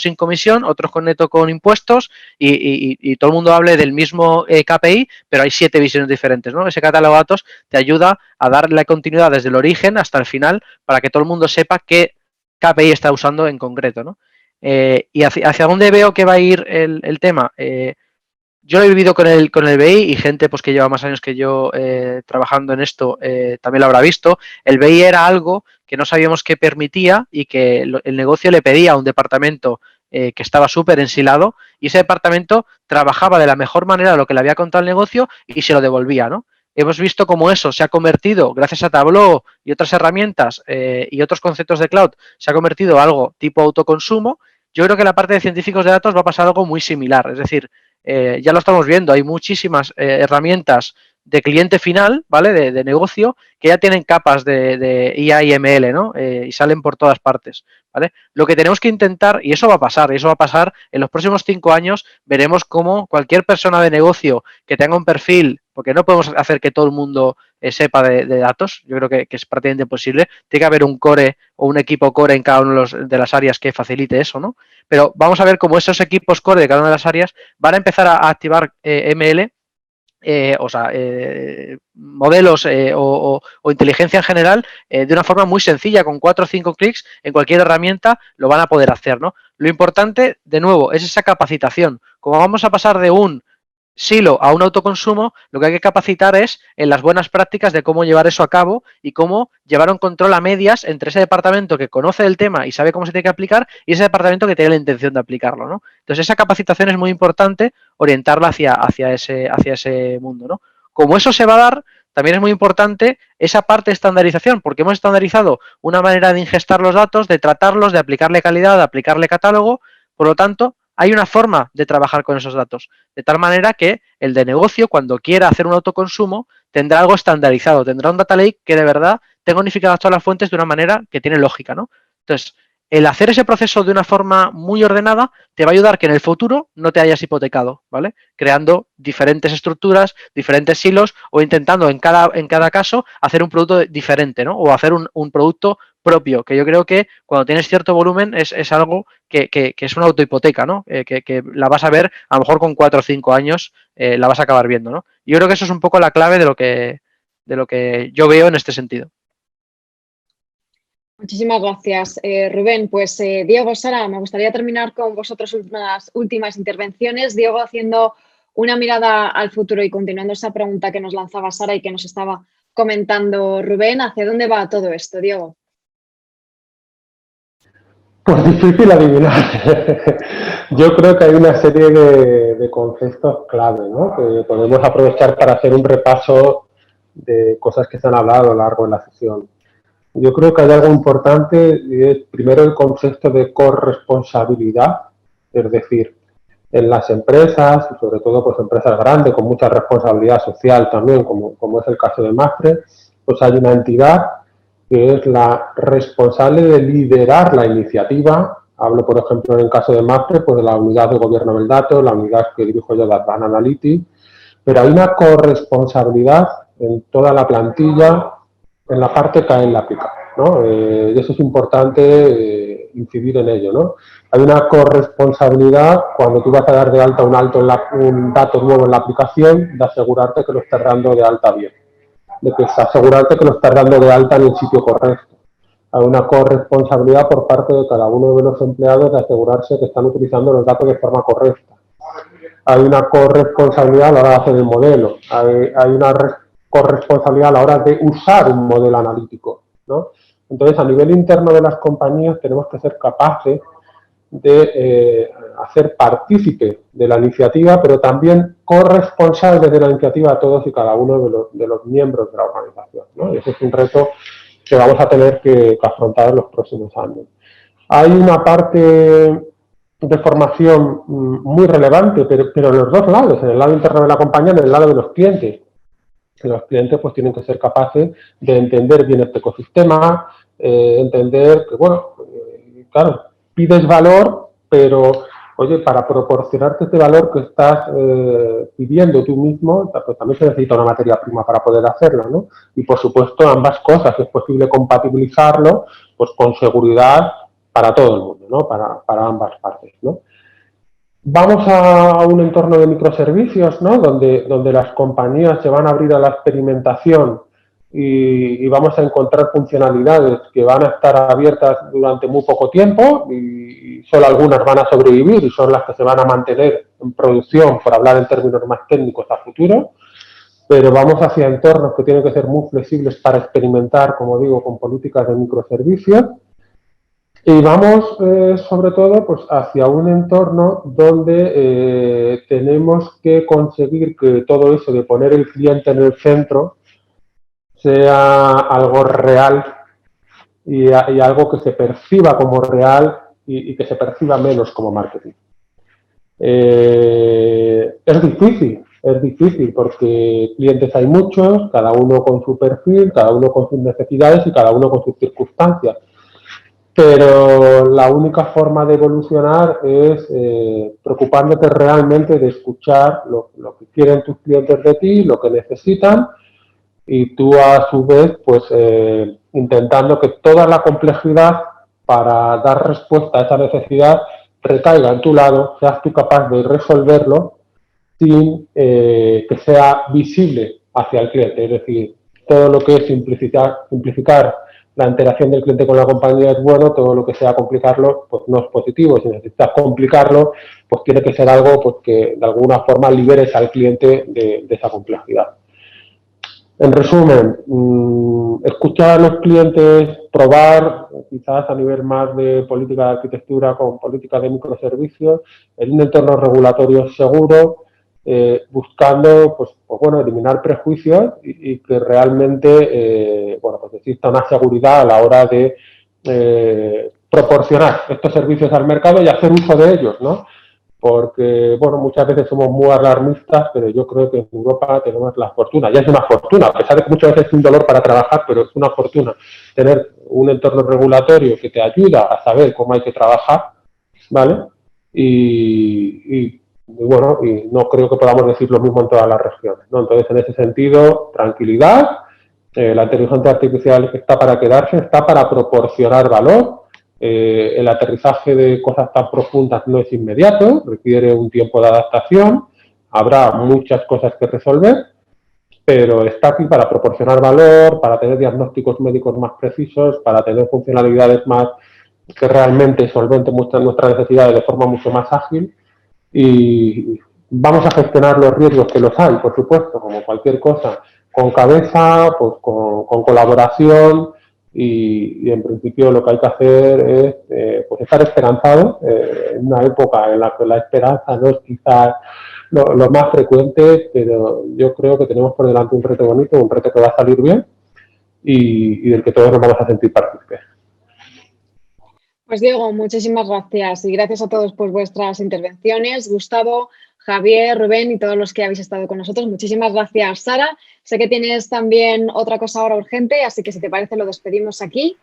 sin comisión, otros con neto con impuestos y todo el mundo hable del mismo KPI, pero hay 7 visiones diferentes, ¿no? Ese catálogo de datos te ayuda a darle continuidad desde el origen hasta el final para que todo el mundo sepa qué KPI está usando en concreto, ¿no? Y hacia dónde veo que va a ir el tema. Yo lo he vivido con el BI y gente pues que lleva más años que yo trabajando en esto también lo habrá visto. El BI era algo que no sabíamos qué permitía y que el negocio le pedía a un departamento que estaba súper ensilado y ese departamento trabajaba de la mejor manera lo que le había contado el negocio y se lo devolvía, ¿no? Hemos visto cómo eso se ha convertido, gracias a Tableau y otras herramientas y otros conceptos de cloud, se ha convertido en algo tipo autoconsumo. Yo creo que la parte de científicos de datos va a pasar algo muy similar, es decir, ya lo estamos viendo, hay muchísimas herramientas de cliente final, ¿vale? De negocio, que ya tienen capas de IA y ML, ¿no? Y salen por todas partes, ¿vale? Lo que tenemos que intentar, y eso va a pasar en los próximos 5 años, veremos cómo cualquier persona de negocio que tenga un perfil, porque no podemos hacer que todo el mundo sepa de datos, yo creo que es prácticamente imposible, tiene que haber un core o un equipo core en cada una de las áreas que facilite eso, ¿no? Pero vamos a ver cómo esos equipos core de cada una de las áreas van a empezar a activar ML, modelos o inteligencia en general de una forma muy sencilla, con 4 o 5 clics en cualquier herramienta lo van a poder hacer, ¿no? Lo importante, de nuevo, es esa capacitación. Como vamos a pasar de un silo a un autoconsumo, lo que hay que capacitar es en las buenas prácticas de cómo llevar eso a cabo y cómo llevar un control a medias entre ese departamento que conoce el tema y sabe cómo se tiene que aplicar y ese departamento que tiene la intención de aplicarlo, ¿no? Entonces esa capacitación es muy importante, orientarla hacia ese mundo, ¿no? Como eso se va a dar, también es muy importante esa parte de estandarización, porque hemos estandarizado una manera de ingestar los datos, de tratarlos, de aplicarle calidad, de aplicarle catálogo, por lo tanto, hay una forma de trabajar con esos datos, de tal manera que el de negocio, cuando quiera hacer un autoconsumo, tendrá algo estandarizado, tendrá un data lake que de verdad tenga unificadas todas las fuentes de una manera que tiene lógica, ¿no? Entonces, el hacer ese proceso de una forma muy ordenada te va a ayudar que en el futuro no te hayas hipotecado, ¿vale? Creando diferentes estructuras, diferentes silos o intentando en cada caso hacer un producto diferente, ¿no? O hacer un producto propio, que yo creo que cuando tienes cierto volumen es algo que es una autohipoteca, ¿no? Que la vas a ver, a lo mejor con 4 o 5 años la vas a acabar viendo, ¿no? Yo creo que eso es un poco la clave de lo que yo veo en este sentido. Muchísimas gracias, Rubén. Pues Diego, Sara, me gustaría terminar con vosotros unas últimas intervenciones. Diego, haciendo una mirada al futuro y continuando esa pregunta que nos lanzaba Sara y que nos estaba comentando Rubén, ¿hacia dónde va todo esto, Diego? Pues difícil adivinar. Yo creo que hay una serie de conceptos clave, ¿no? Que podemos aprovechar para hacer un repaso de cosas que se han hablado a lo largo de la sesión. Yo creo que hay algo importante y es primero el concepto de corresponsabilidad, es decir, en las empresas, y sobre todo pues empresas grandes con mucha responsabilidad social también, como es el caso de Mapfre, pues hay una entidad que es la responsable de liderar la iniciativa. Hablo, por ejemplo, en el caso de Mapfre, pues de la unidad de gobierno del dato, la unidad que dirijo yo de Advanced Analytics, pero hay una corresponsabilidad en toda la plantilla en la parte que él aplica, ¿no? Y eso es importante incidir en ello, ¿no? Hay una corresponsabilidad cuando tú vas a dar de alta un dato nuevo en la aplicación, de asegurarte que lo estás dando de alta bien, de que asegurarte que lo estás dando de alta en el sitio correcto. Hay una corresponsabilidad por parte de cada uno de los empleados de asegurarse que están utilizando los datos de forma correcta. Hay una corresponsabilidad a la hora de hacer el modelo, hay una corresponsabilidad a la hora de usar un modelo analítico, ¿no? Entonces, a nivel interno de las compañías tenemos que ser capaces de hacer partícipe de la iniciativa, pero también corresponsables de la iniciativa a todos y cada uno de los miembros de la organización, ¿no? Y ese es un reto que vamos a tener que afrontar en los próximos años. Hay una parte de formación muy relevante, pero en los dos lados, en el lado interno de la compañía y en el lado de los clientes. Los clientes pues tienen que ser capaces de entender bien este ecosistema, entender que, bueno, claro, pides valor, pero, oye, para proporcionarte este valor que estás pidiendo tú mismo, pues también se necesita una materia prima para poder hacerlo, ¿no? Y, por supuesto, ambas cosas, es posible compatibilizarlo, pues con seguridad para todo el mundo, ¿no? Para ambas partes, ¿no? Vamos a un entorno de microservicios, ¿no? Donde las compañías se van a abrir a la experimentación y vamos a encontrar funcionalidades que van a estar abiertas durante muy poco tiempo y solo algunas van a sobrevivir y son las que se van a mantener en producción, por hablar en términos más técnicos, a futuro. Pero vamos hacia entornos que tienen que ser muy flexibles para experimentar, como digo, con políticas de microservicios. Y vamos, sobre todo, pues hacia un entorno donde tenemos que conseguir que todo eso de poner el cliente en el centro sea algo real y algo que se perciba como real y que se perciba menos como marketing. Es difícil porque clientes hay muchos, cada uno con su perfil, cada uno con sus necesidades y cada uno con sus circunstancias. Pero la única forma de evolucionar es preocupándote realmente de escuchar lo que quieren tus clientes de ti, lo que necesitan, y tú a su vez pues intentando que toda la complejidad para dar respuesta a esa necesidad recaiga en tu lado, seas tú capaz de resolverlo sin que sea visible hacia el cliente. Es decir, todo lo que es simplificar la interacción del cliente con la compañía es bueno, todo lo que sea complicarlo pues no es positivo. Si necesitas complicarlo, pues tiene que ser algo pues, que de alguna forma liberes al cliente de esa complejidad. En resumen, escuchar a los clientes, probar, quizás a nivel más de política de arquitectura con política de microservicios, en un entorno regulatorio seguro, buscando pues bueno, eliminar prejuicios y que realmente bueno, pues exista una seguridad a la hora de proporcionar estos servicios al mercado y hacer uso de ellos, ¿no? Porque, bueno, muchas veces somos muy alarmistas, pero yo creo que en Europa tenemos la fortuna, ya es una fortuna, a pesar de que muchas veces es un dolor para trabajar, pero es una fortuna tener un entorno regulatorio que te ayuda a saber cómo hay que trabajar, ¿vale? Y bueno, y no creo que podamos decir lo mismo en todas las regiones, ¿no? Entonces, en ese sentido, tranquilidad La inteligencia artificial está para quedarse, está para proporcionar valor. El aterrizaje de cosas tan profundas no es inmediato, requiere un tiempo de adaptación, habrá muchas cosas que resolver, pero está aquí para proporcionar valor, para tener diagnósticos médicos más precisos, para tener funcionalidades más que realmente solventen nuestras necesidades de forma mucho más ágil, y vamos a gestionar los riesgos que los hay, por supuesto, como cualquier cosa, con cabeza, pues con colaboración, y en principio lo que hay que hacer es pues estar esperanzado en una época en la que la esperanza no es quizás lo más frecuente, pero yo creo que tenemos por delante un reto bonito, un reto que va a salir bien y del que todos nos vamos a sentir partícipes. Pues Diego, muchísimas gracias y gracias a todos por vuestras intervenciones. Gustavo, Javier, Rubén y todos los que habéis estado con nosotros, muchísimas gracias. Sara, sé que tienes también otra cosa ahora urgente, así que si te parece lo despedimos aquí.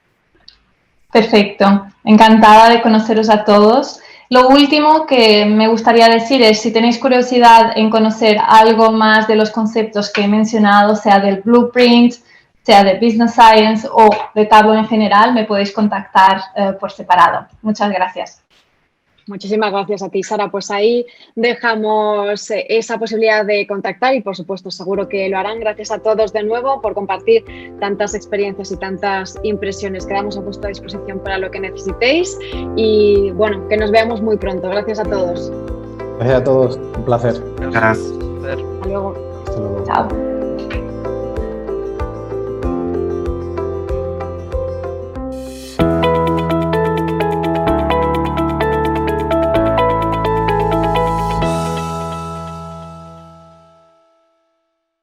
Perfecto, encantada de conoceros a todos. Lo último que me gustaría decir es, si tenéis curiosidad en conocer algo más de los conceptos que he mencionado, sea del Blueprint, sea de Business Science o de Tableau en general, me podéis contactar por separado. Muchas gracias. Muchísimas gracias a ti, Sara. Pues ahí dejamos esa posibilidad de contactar y, por supuesto, seguro que lo harán. Gracias a todos de nuevo por compartir tantas experiencias y tantas impresiones. Quedamos a vuestra disposición para lo que necesitéis y, bueno, que nos veamos muy pronto. Gracias a todos. Gracias a todos. Un placer. Gracias. Hasta luego. Hasta luego. Chao.